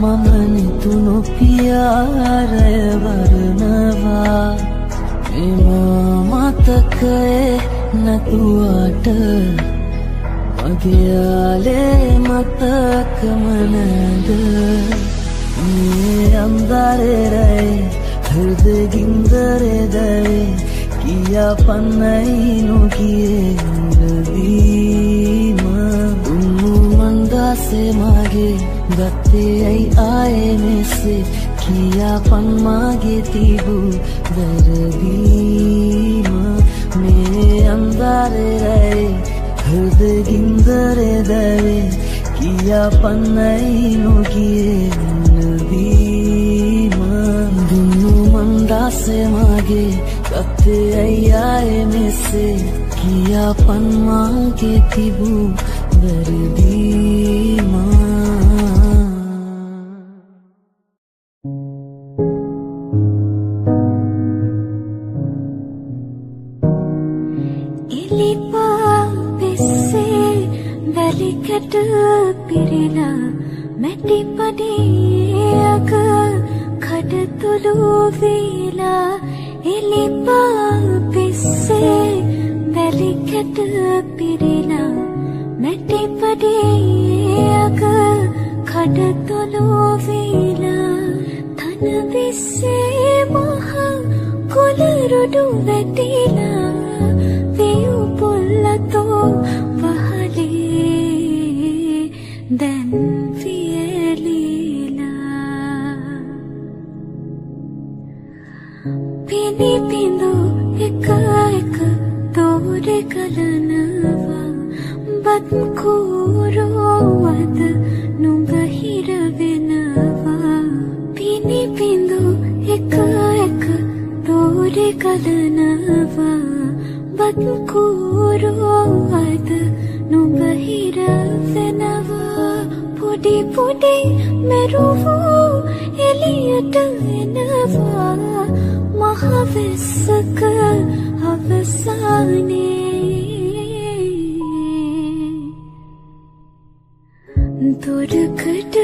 මම නිතු නොපියාරය වරනවා. එම මතකයේ නැතුවට මගේ ආලේ මතකම නැද. මේ අන්දරේ හෘදේ ගින්දරේ දැවේ කියා පන්නයි නොගියේ මුලවීම. දුන්නු මන්දාසේ මගේ ගත්තේ ඇයි ආයේ මෙසේ කියා පන් මාගේ තිබූ වැරදීම. මේ අන්දරේ හෘදේ ගින්දරේ දැවේ කියා පන්නයි නොගියේ මුලවීම. දුන්නු මන්දාසේ මගේ ගත්තේ ඇයි ආයේ මෙසේ කියා පන් මාගේ තිබූ වැරදීම. වැලිකට පිරෙලා මැටි පඩියක කඩතුළු වේලා. එලිපා පිස්සේ වැලිකට පිරෙලා මැටි පඩියක කඩතුළු වේලා. තන විස්සේ මහ කුලරුඩු වැටිලා වියු පොල්ලතෝ දැන් වියලීලා. පිනි පිඳු එක එක තෝරෙ කලනවා. බත් කූරුවද නුඹ හිර වෙනවා. පිනි පිඳු එක එක තෝරෙ කලනවා. බත් කූරුවද නුඹ හිර වෙනවා. පොඩි පොඩි මෙරුවෝ එළියට එනවා. මහ වෙස්සක අවසානයේ දොරකඩ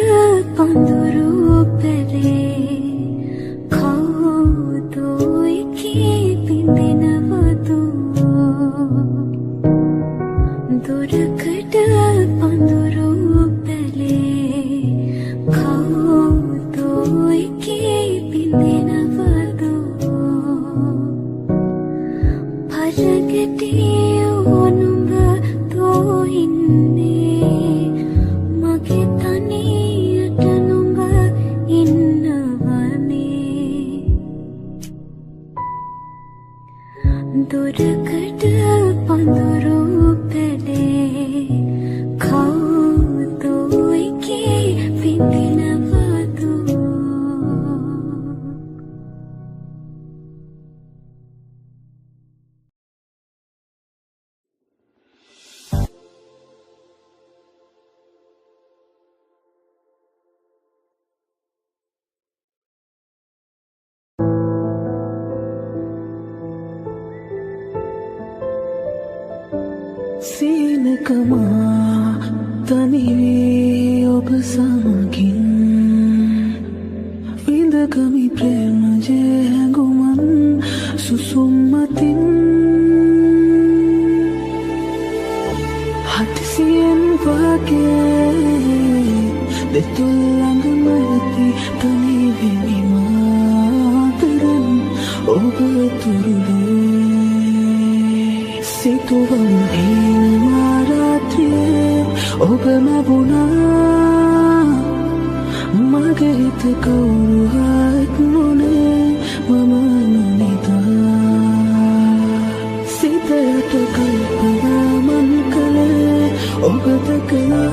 පඳුරු පැලේ කවුදෝ එකී පිඹෙනවදෝ. දොරකඩ පඳුරු පැලේ කවුදෝ එකී පිඹෙනවදෝ. පරගෙඩියෝ නුඹ තෝ ඉන්නේ මගේ තනියට නුඹ ඉන්නවනේ. දොරකඩ පඳුරු පැලේ කවුදෝ එකී පිඹෙනවදෝ. සීන දිනකම තනිවී ඔබ සමගින් විඳගමි ප්‍රේමජය හැඟුමන් සුසුම්මතින් හදිසියෙන් වගේ දෙතුල් ළඟමැති තනිවෙමි මාතරන් ඔබ තුරුලේ සිතුවම් හිල්මා රාත්‍රියේ ඔබ ලැබුණා මගේ හිත කවුරුවත් නොනේ මම නොනිදා සිතයට කල්පනා මන් කළේ ඔබ දැකලා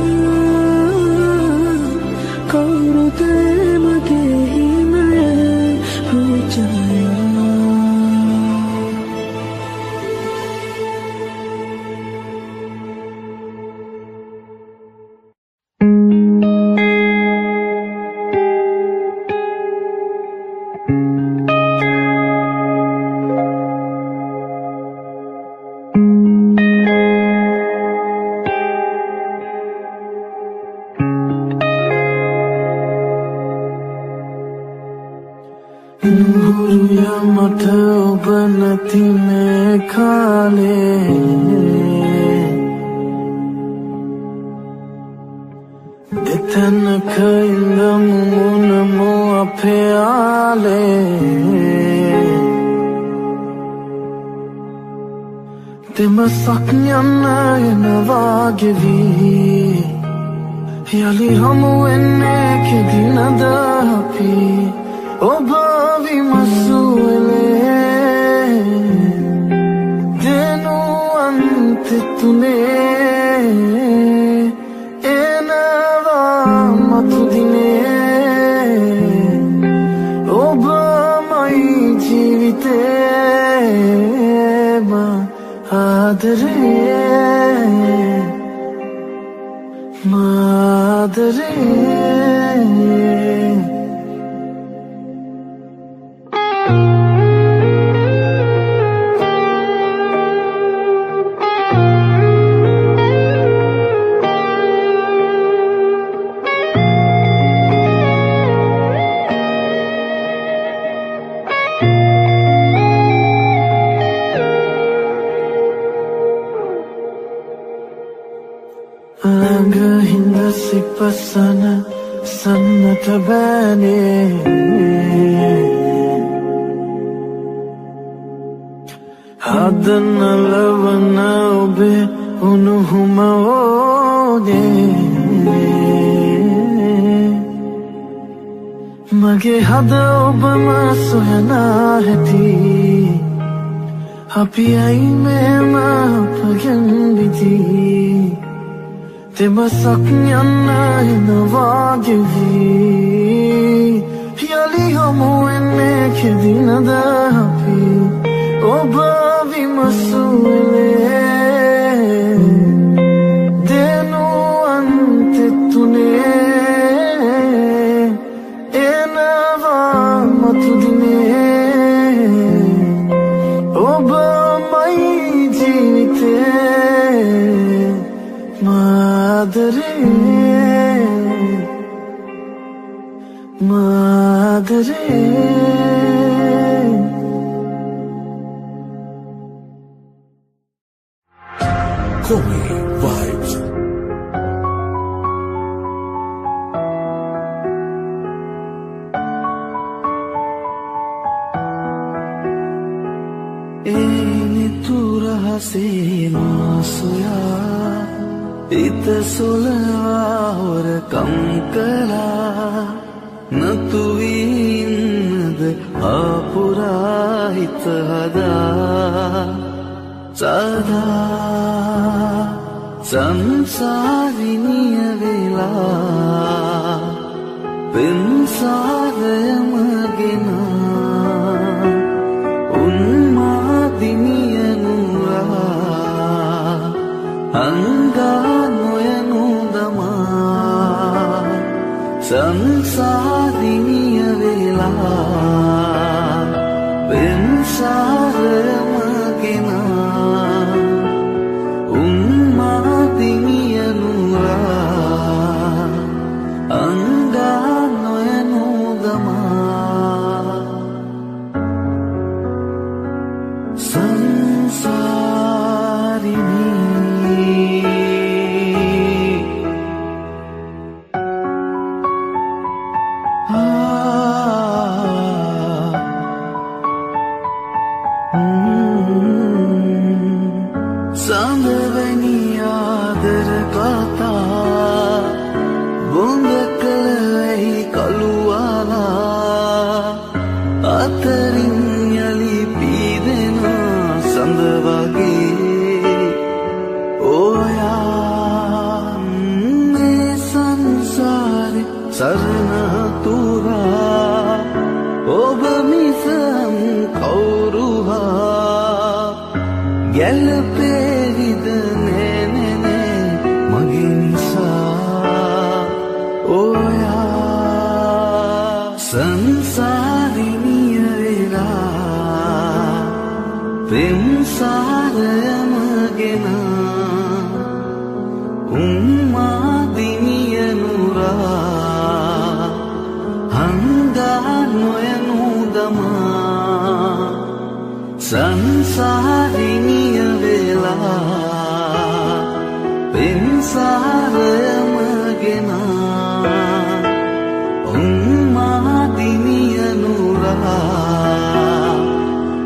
කවුරුද මගේ හිමය රෝජායා මට ඔබ නැති මේ කාලේ දෙතැනක ඉඳමු මුනමු අපේ ආලේ දෙමසක් යන්න එනවා ගෙවී යලි හමු වෙන්නේ කෙදිනද අපි ඔබ විමසුවලේ දෙනු අන්තෙතුනේ එනවා මතුදිනේ ඔබමයි ජීවිතේ ආදරේ මාදරේ ළඟහිඳ සිපසන සන්නට බෑනේ හදන ලවන ඔබේ උණුහුම ඕනේ මගේ හද ඔබම සොයන හැටි අපි ඇයි මෙහෙම අපගෙන් විදී දෙමසක් යන්න එනවා ගෙවී යලි හමු වෙන්නේ කෙදිනද අපි ඔබ විමසුවලේ දෙනු අන්තෙතුනේ එනවා මතුදිනේ ඔබමයි ජීවිතේ මාදරේ මාදරේ Komi Vibes. Hasiina soya इत सुलवार कम कला न तुविंद आपुरा इत हदा सदा संसारिनिय वेला पिंसारयमगिना अंगानोयनुदमा संसारिनिय वेला पिंसारयमगिना සඳවැනි ආදර කතා බොඳ කළැයි කළුවාලා අතරින් යලි පීදෙන සඳ වගේ ඔයා මේ සංසාරේ සරණ තුරා ඔබ මිසම් කවුරුහා ගැලපෙවිද නෑ මගේ නිසා ඔයා සංසාරිනිය වෙලා ප්‍රේමසාරයම ගෙන උම්මාදිනිය නුරා හංගා නොයනු දමා සංසාරිනිය වෙලා පෙන්සාරයම ගෙන උම්මාදිනිය නුරා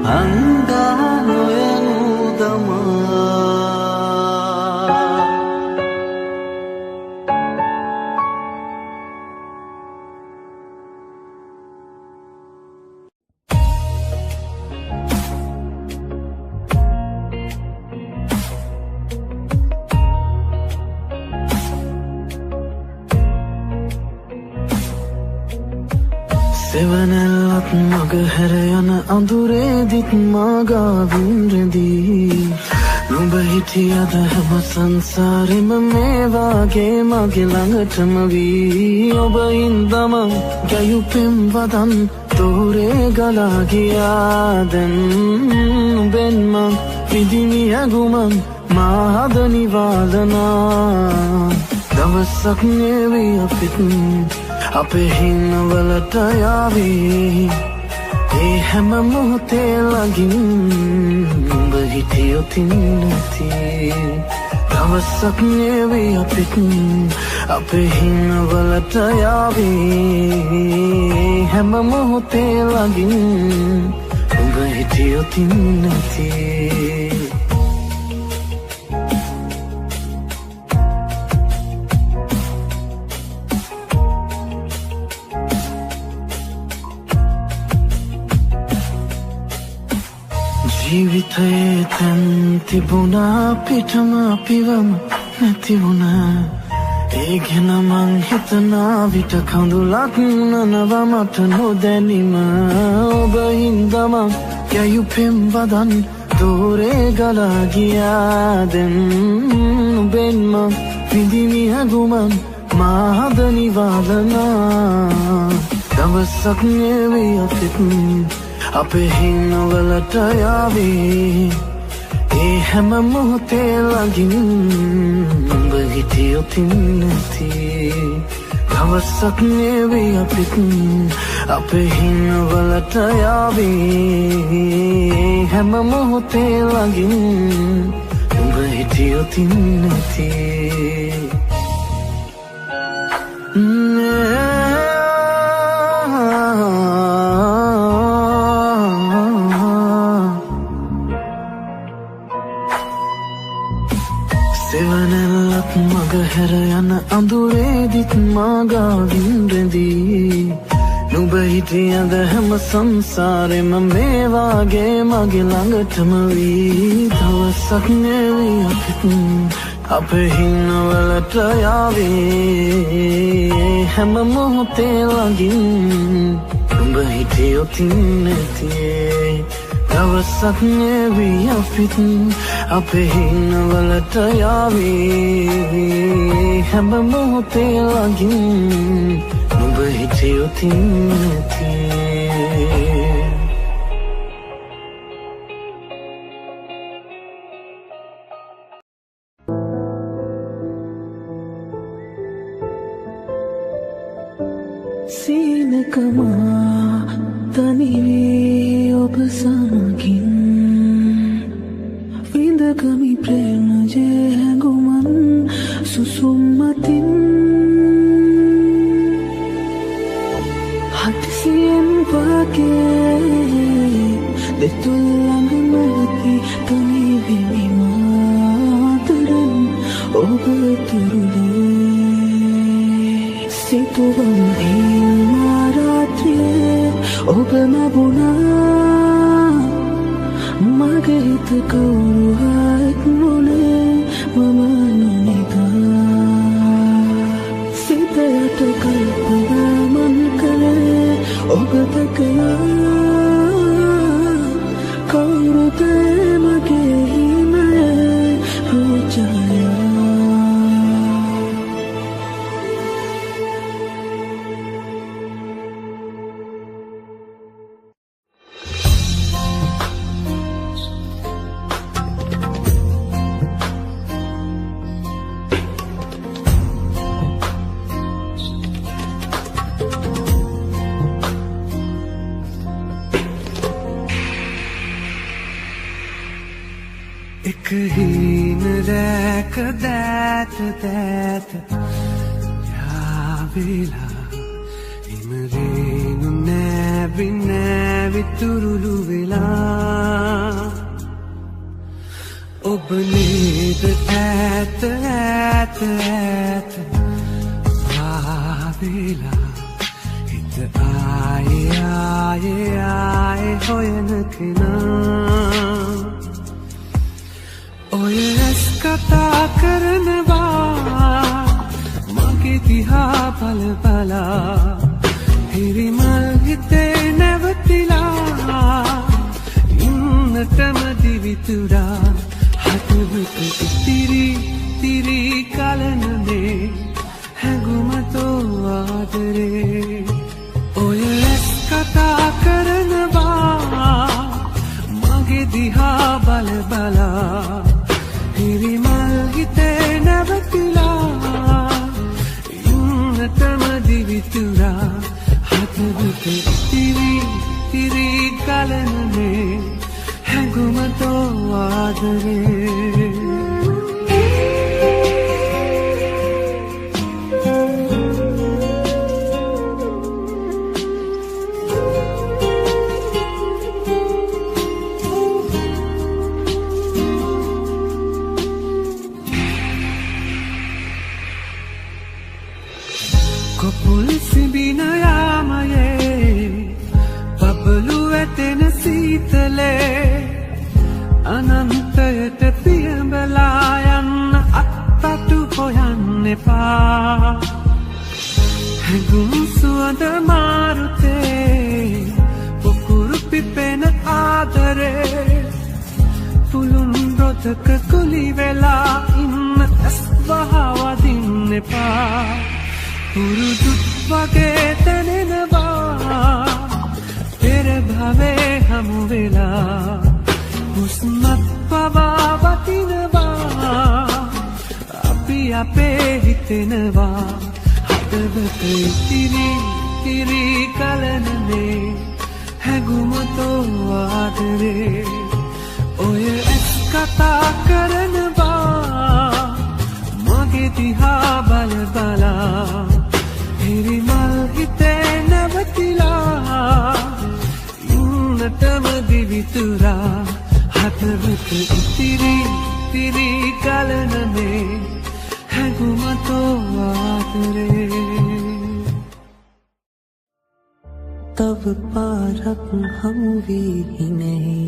හංගා නොයනු දමා සෙවනැල්ලත් මග හැර යන අඳුරේදිත් මාගාවින් රැඳී නුඹ හිටියද හැම සංසාරෙම මේ වාගේ මගේ ළඟටම වී ඔබ හින්දම ගැයුපෙම් වදන් තෝරේ ගලා ගියා දැන් නුඹෙන් මං විඳිනි ඇගුමන් මාහද නිවාලනා දවසක් නෙවී අපිත් අපේ හින්නවලට යාවී ඒ හැම මොහොතේ ළඟින් නුඹ හිටියොතින් නැති දවසක් නෙවී අපිත් අපේ හින්නවලට යාවී හැම මොහොතේ ළඟින් නුඹ හිටියොතින් නැති ජීවිතයේ තැන් තිබුණා පිටම අපිවම නැති වුණා ඒ ගැන මං හිතනා විට කඳුලක් නනවා මට නොදැනීම ඔබ හින්දම ගැයුපෙම් වදන් තෝරේ ගලා ගියා දැන් නුඹෙන් මං විඳිනි ඇගුමන් මාහද නිවාලනා දවසක් නෙවී අපිත් අපේ හින්නවලට යාවී ඒ හැම මොහොතේ ළඟින් නුඹ හිටියොතින් නැති දවසක් නෙවී අපිත් අපේ හින්නවලට යාවී හැම මොහොතේ ළඟින් නුඹ හිටියොතින් නැති සෙවනැල්ලත් මග හැර යන අඳුරේදිත් මාගාවින් රැඳී නුඹ හිටියද හැම සංසාරෙම මේ වාගේ මගේ ළඟටම වී දවසක් නෙවී අපිත් අපේ හින්නවලට යාවී හැම මොහොතේ ළඟින් නුඹ හිටියොතින් නැති දවසක් නෙවී අපිත් අපේ හින්නවලට යාවී හැම මොහොතේ ළඟින් නුඹ හිටියොතින් නැති සීනකමා තනිවී ඔබ සමගින් විඳගමි ප්‍රේමජය හැඟුමන් සුසුම්මතින් හදිසියෙන් වගේ දෙතුල් ළඟ නොවති තනිවෙමි මාතරන් ඔබ තුරුලේ සිතුවම් හිල්මා රාත්‍රියේ ඔබ මැබුණා මගේ හිත කවුරුවත් නොනේ මම නොනිදා සිත යට කල්පනා මන් කළේ ඔබ දැකලා කවුරුද මගේ හිමේ රෝජායා एक हीन रैक दैत दैत यावेला इमरेनु नैबि नैबि तुरुलु वेला ඔබනේද ඈත ඈත ඈත ආවෙලා හිත ආයේ ආයේ ආයේ හොයන කෙනා ඔය ඇස් කතා කරනවා මගේ දිහා බල බලා හිරිමල් හිතේ නැවතිලා ඉන්නටම දිවිතුරා හදවත ඉතිරි තිරි කලනනේ හැඟුමතෝ ආදරේ ඔය ඇස් කතා කරනවා මගේ දිහා බල බලා හිරිමල් හිතේ නැවතිලා ඉන්නටම දිවිතුරා හදවත ඉතිරි තිරි කලනනේ හැඟුමතෝ ආදරේ කොපුල් සිඹින යාමයේ බබළු ඇතෙන සීතලේ අනන්තයට පියඹලා යන්න අත්තටු හොයන්න එපා හැඟුම් සුවඳ මාරුතේ පොකුරු පිපෙන ආදරේ පුළුන් රොතක කුලි වෙලා ඉන්න ඇස් වහවදින්න එපා පුරුදුත් වගේ තැනෙනවා පෙර භවයේ හමු වෙලා හුස්මත් පවා වතිනවා අපි අපේ හිතෙනවා හදවත ඉතිරි තිරි කලනනේ හැඟුමතෝ ආදරේ ඔය ඇස් කතා කරනවා මගේ දිහා බල බලා හිරිමල් හිතේ නැවතිලා ඉන්නටම දිවිතුරා හදවත ඉතිරි තිරි කලනනේ හැඟුමතෝ ආදරේ තව පාරක් හමු වී හිනෙහි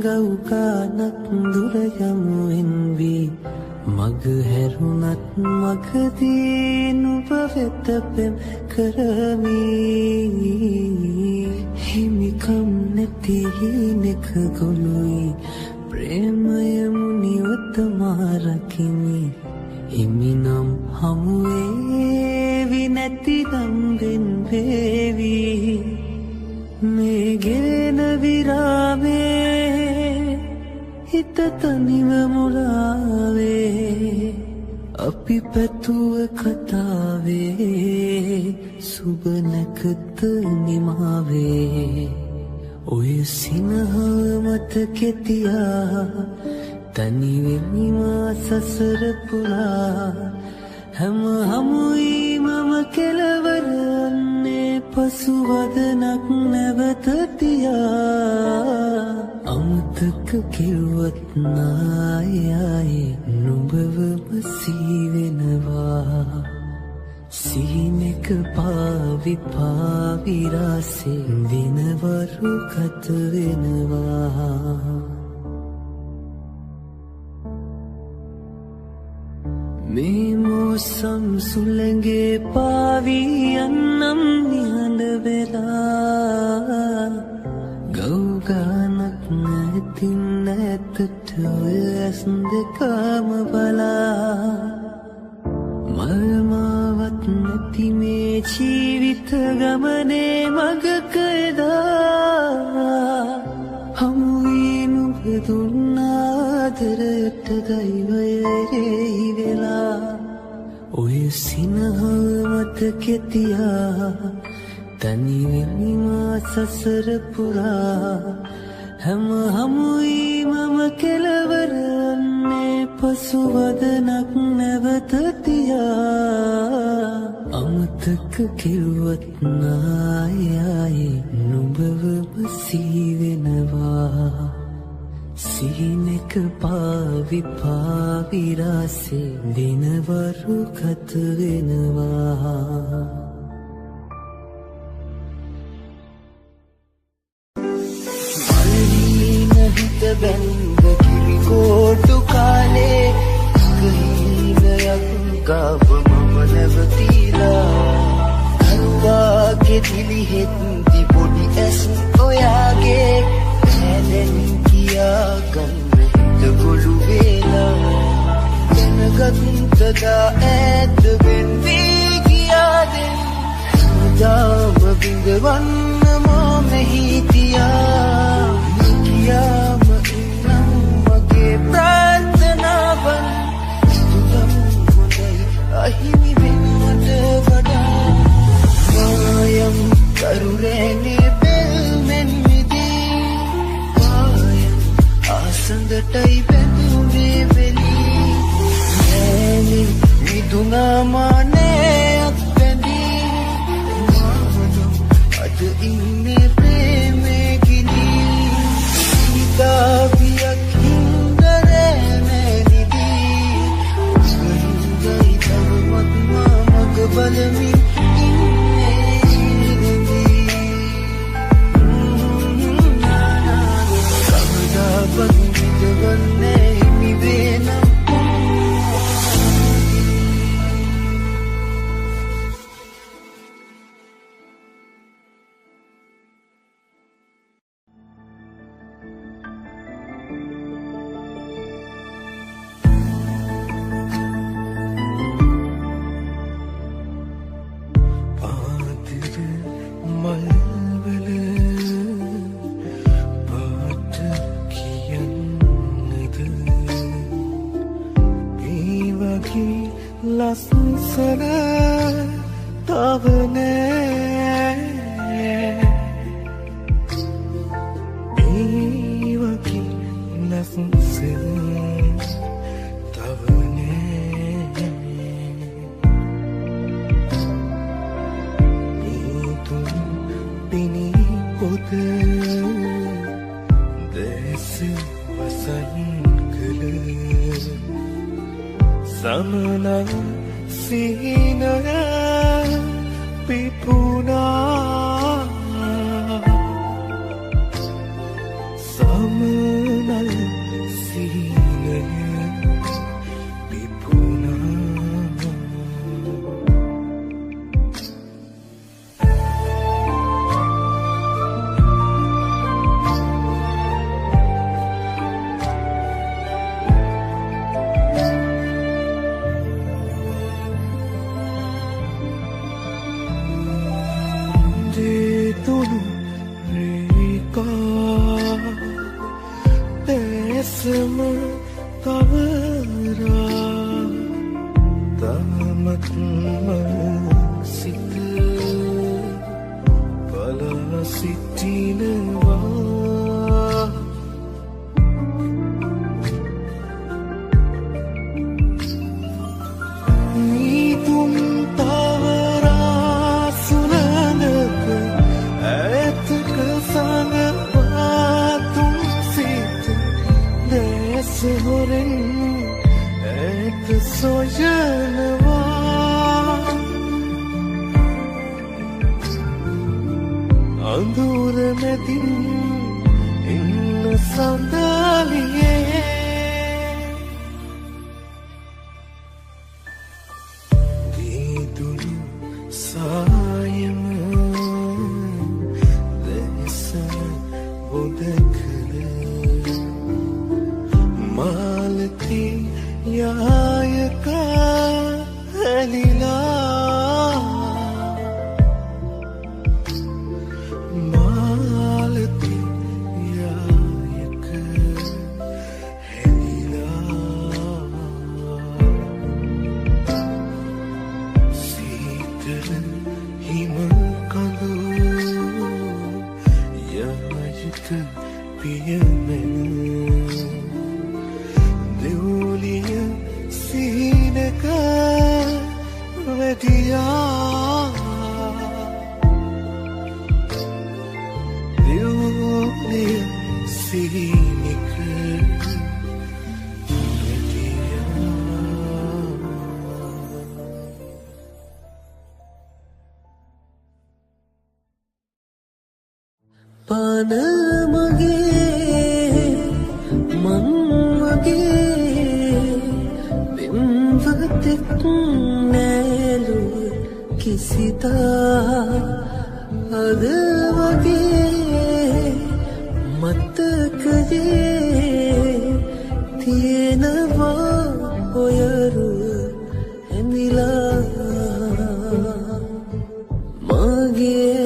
ගව්ගානක් දුර යමු එන්වී මග හැරුණත් මගදී නුඹ වෙත පෙම් කරමි හිමිකම් නැති හිනෙක ගොළුයි ප්‍රේමය මුනිවත මාරකිමි හිමිනම් හමුවේවි නැතිනම් වෙන් වේවි මේ ගෙවෙන විරාමේ හිත තනිව මුලාවේ අපි පැතුව කතාවේ සුබ නැකත නිමාවේ ඔය සිනහව මතකෙ තියා තනිවෙමිමා සසර පුරා හැම හමුයි මම කෙලවරන්නේ පසුවදනක් නැවතතියා අමතක කිව්වත් නායයි නුඹවම සීවෙනවා සීනෙක පාවි පාවිරාසේ දිනවරු ගත වෙනවා මේ මෝසම් සුළඟේ පාවී යන්නම් නිහඬ වෙලා ගෞගානක් නැතින් නැතට ඔය ඇස් දෙකම බලා මල්මාවත් නැති මේ ජීවිත ගමනේ මගක එදා හමුවී නුඹ දුන්නාදරයට දෛවයරෙහි වෙලා ඔය සිනහ මතකෙතියා තනිවෙමිමා සසර පුරා හැම හමුයි මම කෙලවරන්නේ පසුවදනක් නැවතතියා අමතක කිව්වත් නායයි නුඹවම සීවෙනවා සීනෙක පාවි පාවිරාසේ දිනවරු ගත වෙනවා බැන්ද කිරිකෝටු කාලේ කහිනයක් ගාව මම නැවතිලා අරුවාගේ දිලිහෙත්ති පොඩි ඇස් ඔයාගේ ඇලෙන් කියා ගන්න හිත ගොළු වෙලා දැනගත්තදා ඇත්ත වෙන්වී කියාදෙන් මුදාම බිඳවන්න මොමෙහි තියා කියාම प्रार्थनावन तुम मुझे अहिमी बिन्नत वड़ा मायम करुरेने बेल में मिदी मायम आसंद टाई बेदू में वेली मैंने विदुना माने अपनी मावनो अज इन्ने प्रेम गिनी सीता भी बलमी कवदा बंद बनने मी बेना ලස්සන තවනේ ඒ වගේ ලස්සන තවනේ තුන් පිනී පොත දෙස වසන් කළ සමනං සිහිනය පිපුණා සමනල් සිහිනය පිපුණා තුණු රේකා දැසම තවරා තමත්ම සිත බලා සිටිනවා හොරෙන් ඈත සොයනවා අඳුර මැදින් ඉන්න සඳාලියේ දීදුළු සායම දැස බොදකල මාලති යායක හැලිලා මාලති යායක හැලිලා සීතල හිම කඳු යායක පියමෙන දෙවුලිය සිහිනක වැටියා දෙවුලිය සිහිනක පාන මගේ මං වගේ බිම්වතෙක් නෑලු කිසිදා අද වගේ මතකයේ තියෙනවා ඔයරුව ඇඳිලා මගේ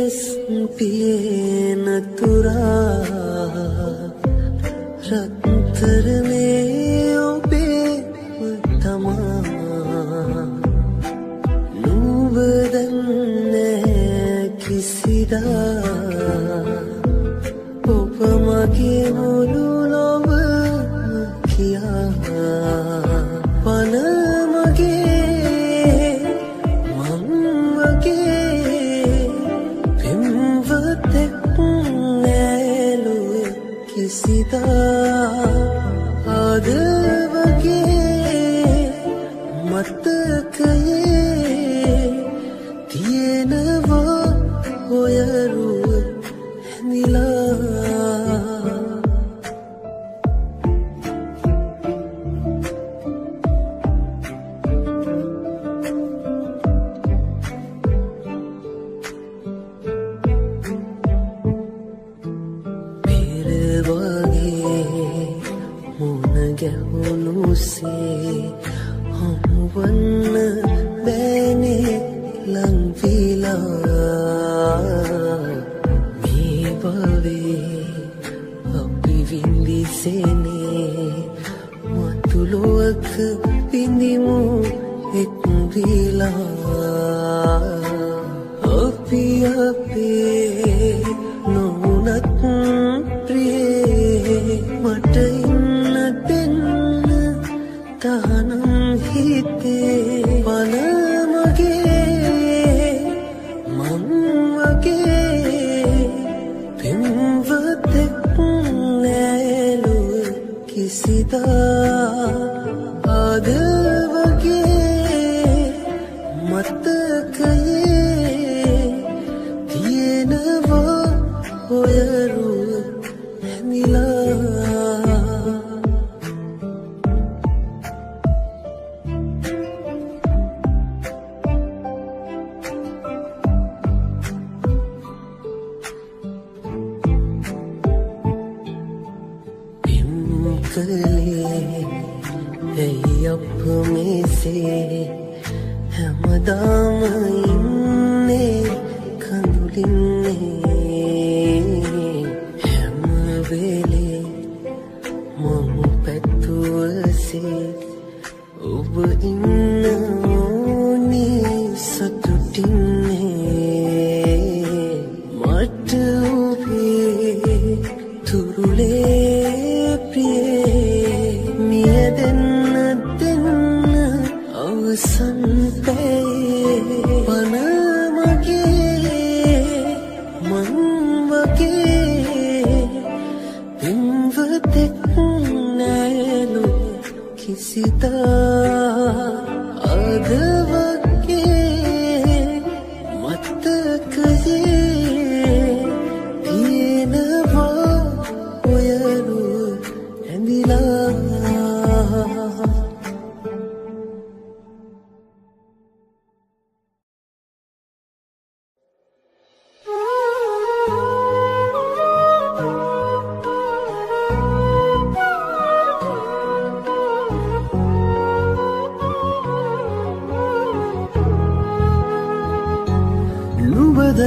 පියේ නතුරා රත්තරනේ ඔබේ තමා නුඹ දන්නේ කිසිදා ඔබ මගේ මුළු ලොව කියා පන මගේ මං වගේ පෙම්වතෙක් නෑලුවේ කිසිදා අද වගේ මතකයේ තියෙනවා ඔයරුව ඇඳිලා ගැහුණුසේ හමුවන්න බෑනේ ලංවිලා මේ බවේ අපි විඳිසේනේ මතුලොවක විඳිමු එක්විලා අපි අපේ නොවුනත් ප්‍රියේ මට තහනම් හිතේ පන මගේ මං වගේ පෙම්වතෙක් නෑලුව කිසිදා අද වගේ මතකයේ තියෙනවා ඔයරුව ඇඳිලා ඇයි අප මෙසේ හැමදාම ඉන්නේ කඳුලින්නේ හැම වෙලේ මම පැතුවසේ ඔබ ඉන්න ඕනේ සතුටින්නේ මට ඔබේ තුරුලේ ප්‍රියේ මියදෙන්න දෙන්න අවසන් පැයේ පන මගේ මං වගේ පෙම්වතෙක් නෑලු කිසිදා අද වගේ මතකයේ තියෙනවා ඔයරු ඇඳිලා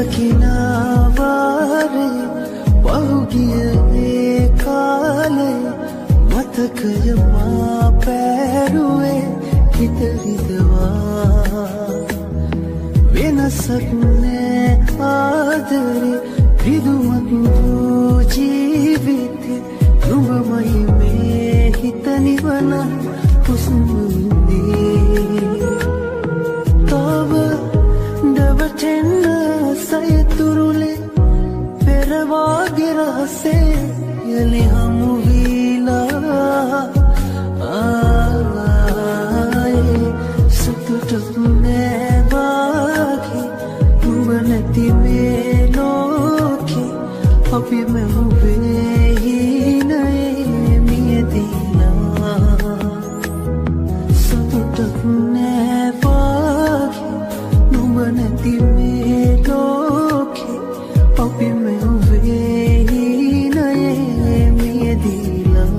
දකිනාවාරේ පහුගිය ඒ කාලේ මතකය මා පැරුවේ හිත හිතවා වෙනසක් නෑ ආදරේ රිදුමක් වූ ජීවිතේ නුඹමයි මේ හිත නිවන හුස්ම විඳේ තව දවටෙන්න සයතුරුලේ පෙරවාගේ රහසේ යලි හමු වීලා ආයේ සතුටක් නෑ වාගේ නුඹ නැති මේ ලෝකේ අපි මෙහුවේ හිනයේ මියදීලා සතුටක් නෑ වාගේ නුඹ නැති මේ ලෝකේ අපි මෙහුවේ හිනයේ මියදීලා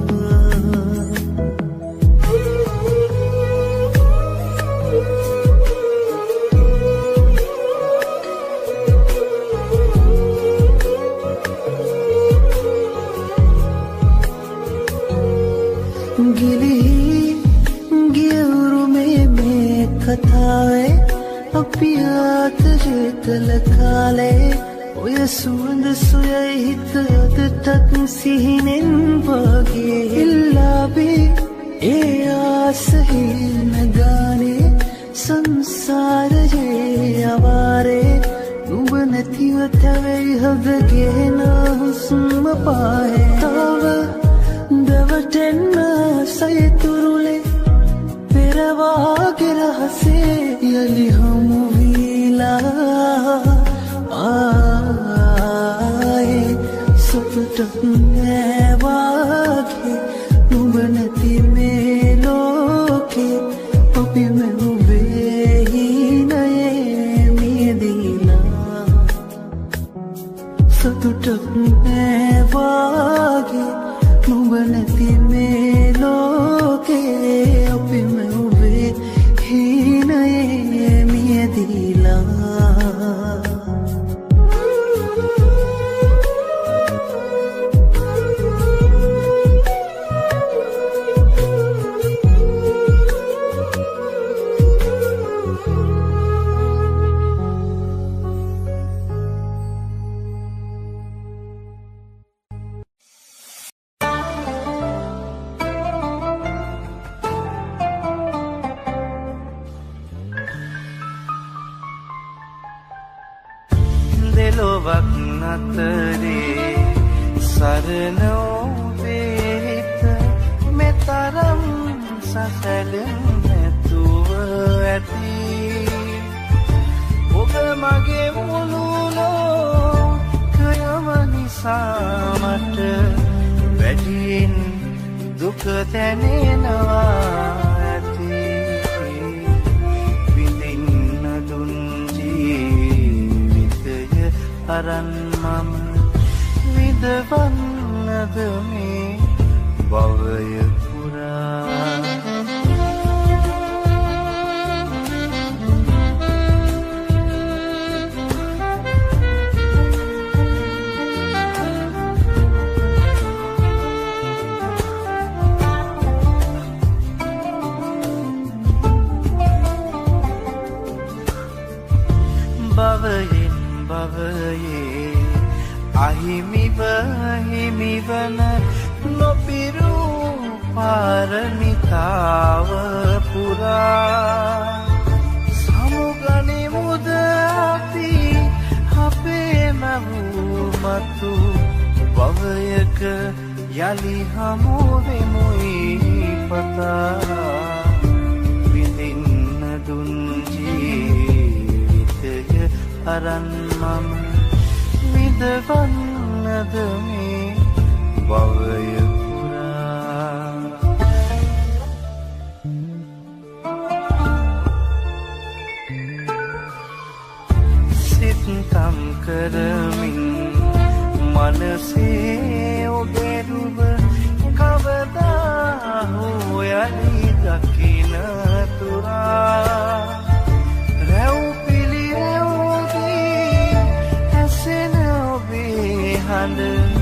කතාවේ අපි ආතරේ කල කාලේ ඔය සුවඳ සොයයි හිත අදටත් සිහිනෙන් වගේ ඉල්ලාබේ ඒ ආසහි නගානේ සංසාරයේ අවාරේ නුඹ නැතිව තැවෙයි හදගෙන හුස්ම පායේ තව දවටෙන්න සයතුරුලේ පෙරවාගේ රහසේ යලි හමු වීලා ආයේ සතුටක් නෑ වාගේ නුඹ නැති මේ ලෝකේ අපි මෙහුවේ හිනයේ මියදීලා සතුටක් නෑ වාගේ නුඹ නැති මේ ලෝකේ අපි මෙහුවේ හිනයේ මියදීලා දෙලොවක් නතරේ සරණ වේත මෙතරම් සසලෙන් නැතුව ඇති ඔබ මගේ මුළුලෝ කයම නිසා මට වැඩියෙන් දුක දැනෙනවා ඇති විඳින්න දුන් අරන් මම විඳවන්නද මේ භවය පුරා භවයේ අහිමිව හිමිවන නොපිරු පාරමිතාව පුරා සමුගනිමුද අපි අපේ මවූ මතු භවයක යලි හමු වෙමුයි පතා විඳින්න දුන් ජීවිතය අරන් මම විඳවන්නද මේ භවය පුරා. සිතම් කරමින් මනසේ ඔබේ රුව කවදා හෝ යලි දකින තුරා රැව් පිළිරැව්දී ඇසෙන ඔබේ හඬ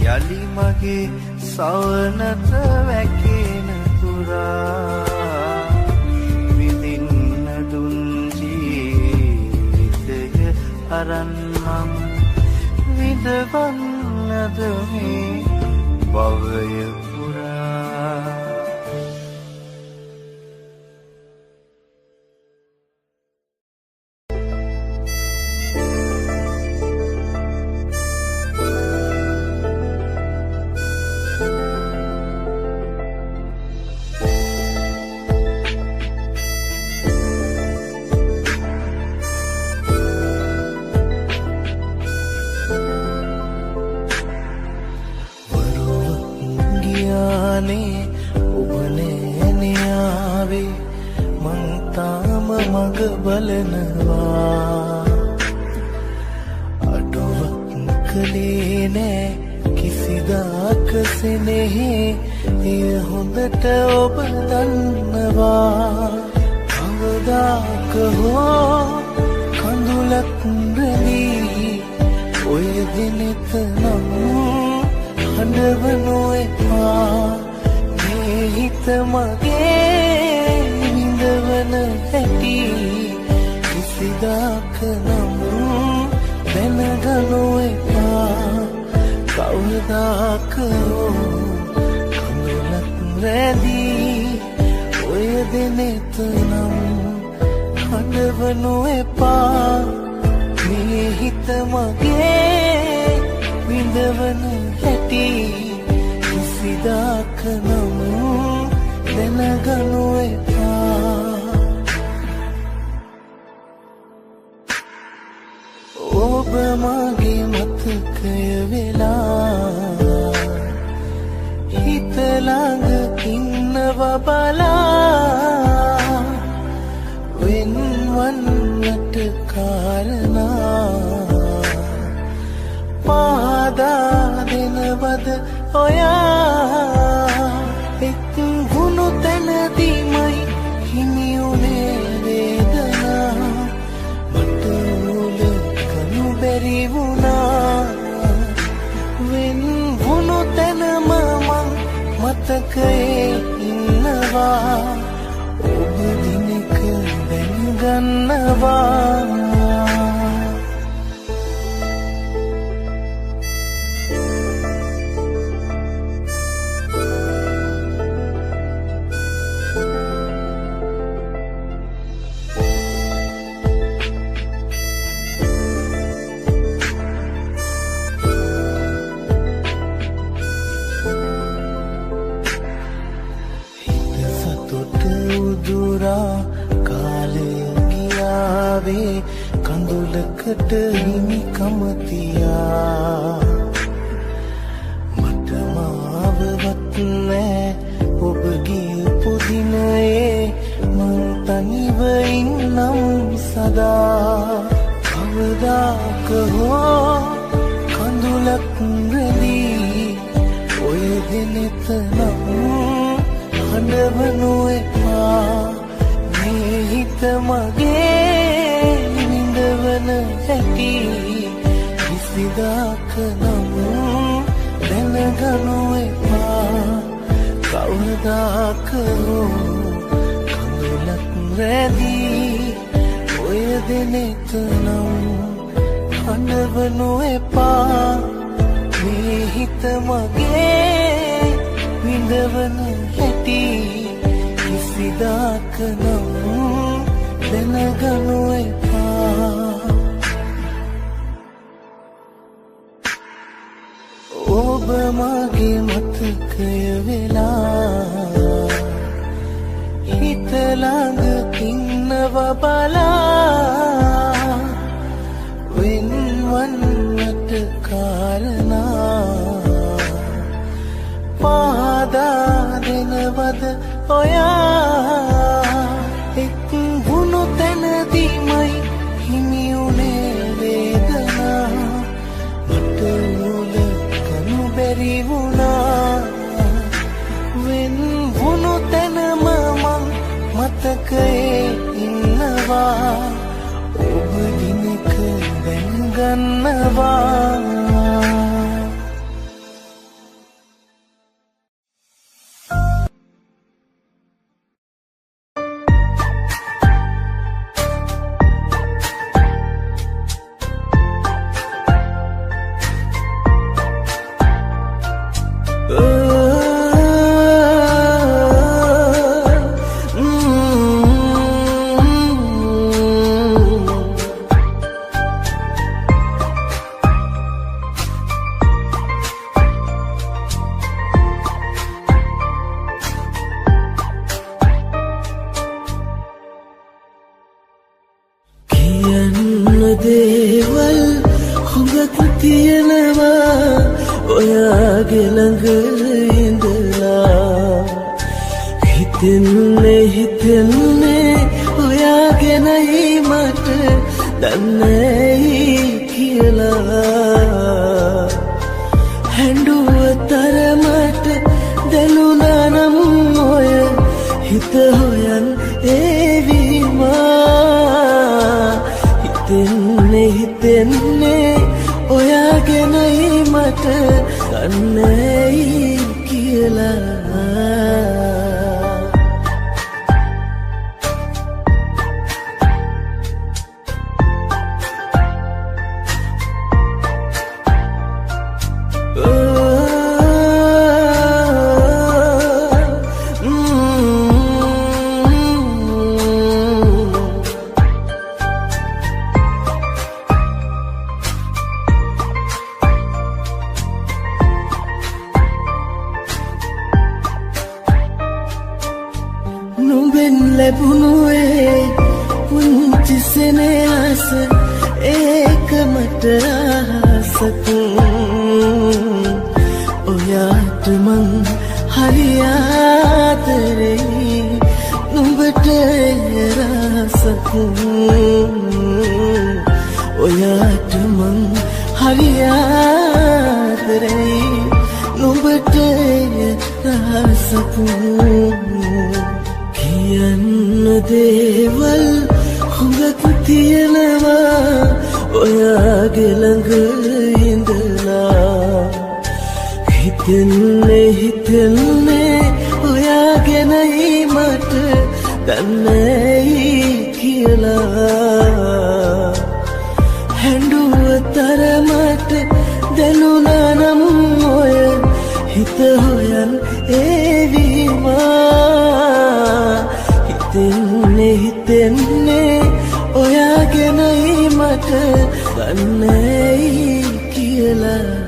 යලි මගේ සවනත වැකෙන තුරා විඳින්න දුන් ජීවිතය අරන් මම විඳවන්නද මේ භවය පුරා. බලනවා අඩුවක් කලේ නෑ කිසිදාක සෙනෙහි එය හොඳට ඔබ දන්නවා කවදාක හෝ කඳුලක් රැඳී ඔය දිනෙත නම් හඬවනු එපා මේ හිත මගේ විඳවන හැටි කිසිදාක නම් දැනගනු එපා කවදාක කඳුලක් රැඳී ඔය දිනෙත නම් හඬවනු එපා මේ හිත මගේ විඳවන හැටි කිසිදාක නම් දැනගනු එපා ඔබ මගේ මතකය වෙලා හිත ළඟ ඉන්නවා බලා වෙන්වන්නට කාරණා පාදා දෙනවද ඔයා එක් වුණු තැනදීමයි හිමියුනේ වේදනා මට උලකනු බැරි වුණා වෙන් වුණු තැනම මං මතකයේ ඉන්නවා ඔබ දිනක දැනගන්නවා කඳුලකට හිමිකම තියා මට මාවවත් නෑ ඔබ ගියපු දිනයේ මං තනිව ඉන්නම් සදා කවදාක හෝ කඳුලක් රැඳී ඔය දිනෙත නම් හඬවනු එපා මේ හිත මගේ විඳවන හැටි කිසිදාක නම් දැනගනු එපා කවදාක කඳුලක් රැඳී ඔය දිනෙත නම් හඬවනු එපා මේ හිත මගේ විඳවන හැටි කිසිදාක නම් දැනගනු එපා ඔබ මගේ මතකය වෙලා හිත ළඟ ඉන්නව බලා වෙන්වන්නට කාරණා පාදා දෙනවද ඔයා එක් වුණු තැනදීමයි හිමි උනේ වේදනා මට මුල කනු බැරි වුණා වෙන් වුණු තැනම මං මතකයේ ඉන්නවා ඔබ දිනක දැනගන්නවා දේවල් හුඟක් තියෙනවා ඔයාගේ ළඟ ඉඳලා හිතෙන්නේ ඔයාගෙනයි මට දන්නේ කියලා හැඬුව තරමට දැනුණා නම් ඔය හිත හොයන් ඒවිමා හිතෙන්නේ ඔයාගෙනයි මට දන්නේ කියලා නුඹෙන් ලැබුණේ පුංචි සෙනෙහස ඒක මට ආසක් ඔයාට මං හරි ආදරෙයි නුඹට රසක් ඔයාට මං හරි ආදරෙයි නුඹට රසක් කියන්න දේවල් හුඟක් තියෙනවා ඔයාගේ ළඟ ඉඳලා හිතෙන්නේ ඔයාගෙනයි මට දන්නේ කියලා හැඬුව තරමට දැනුණා නම් ඔය හිත හොයන් ඒවිමා හිතෙන්නේ ඔයාගෙනයි මට දන්නේ කියලා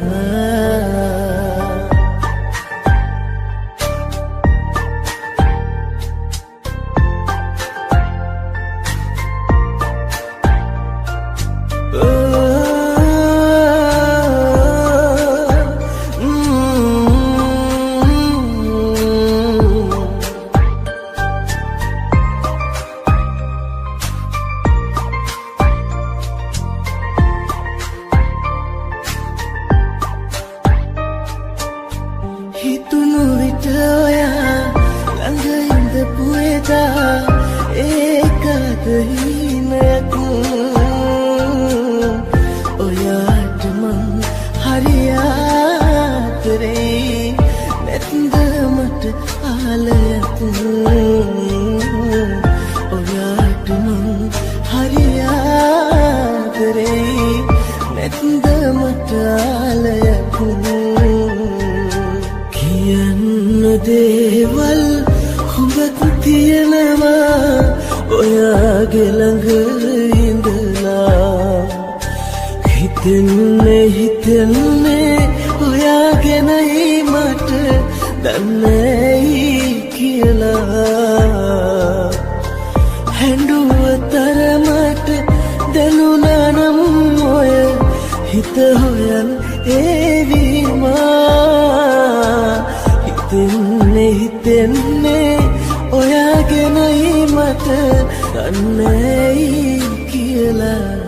හිතුණු විට ඔයා ළඟ ඉඳපු එදා ඒකද හිනයක් ඔයාට මං හරි ආදරෙයි නැත්ද මට ආලයක් ඔයාට මං හරි ආදරෙයි නැත්ද මට ආලයක් කියන්න දේවල් හුඟක් තියෙනවා ඔයාගේ ළඟ ඉඳලා හිතෙන්නේ ඔයාගෙනයි මට දන්නේ කියලා හැඬුව තරමට දැනුණා නම් ඔය හිත හොයන් ඒවීමා හිතෙන්නේ ඔයාගෙනයි මට දන්නේයි කියලා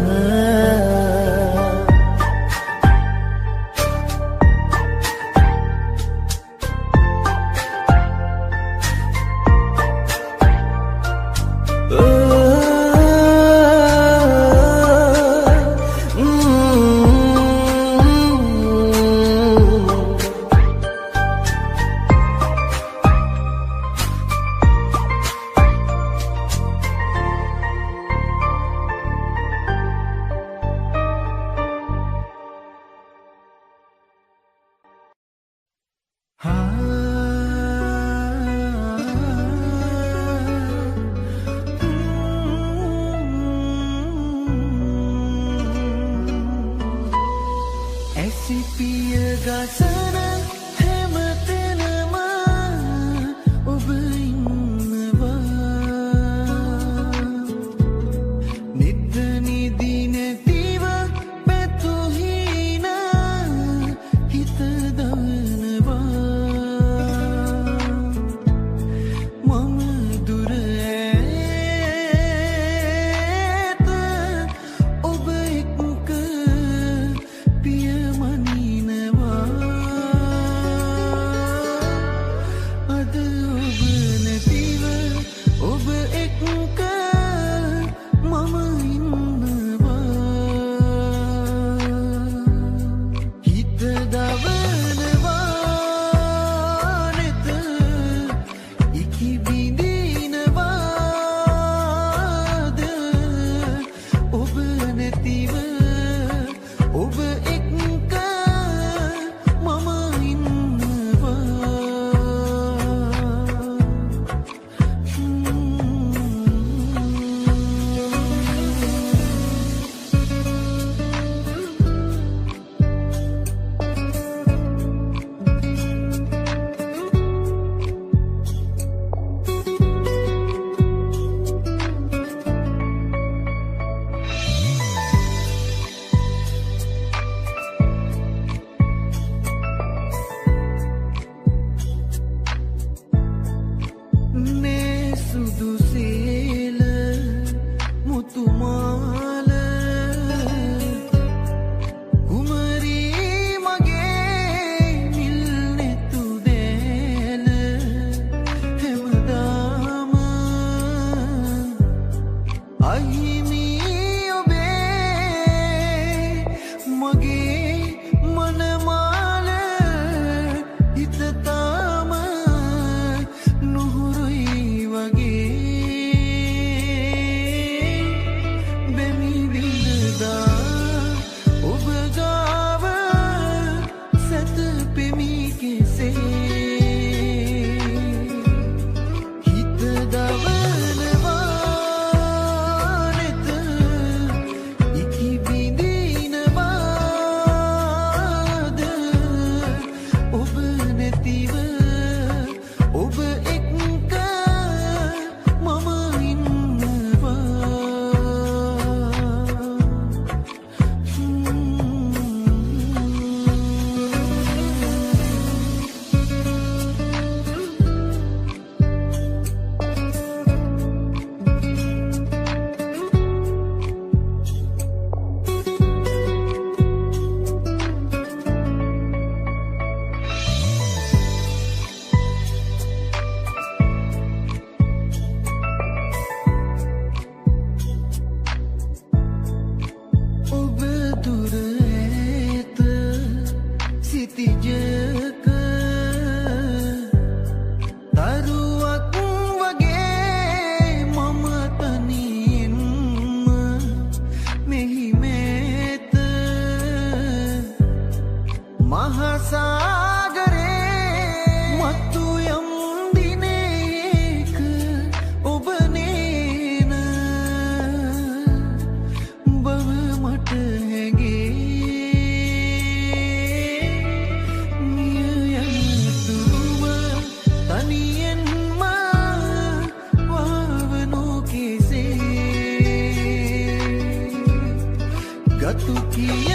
රතු කිය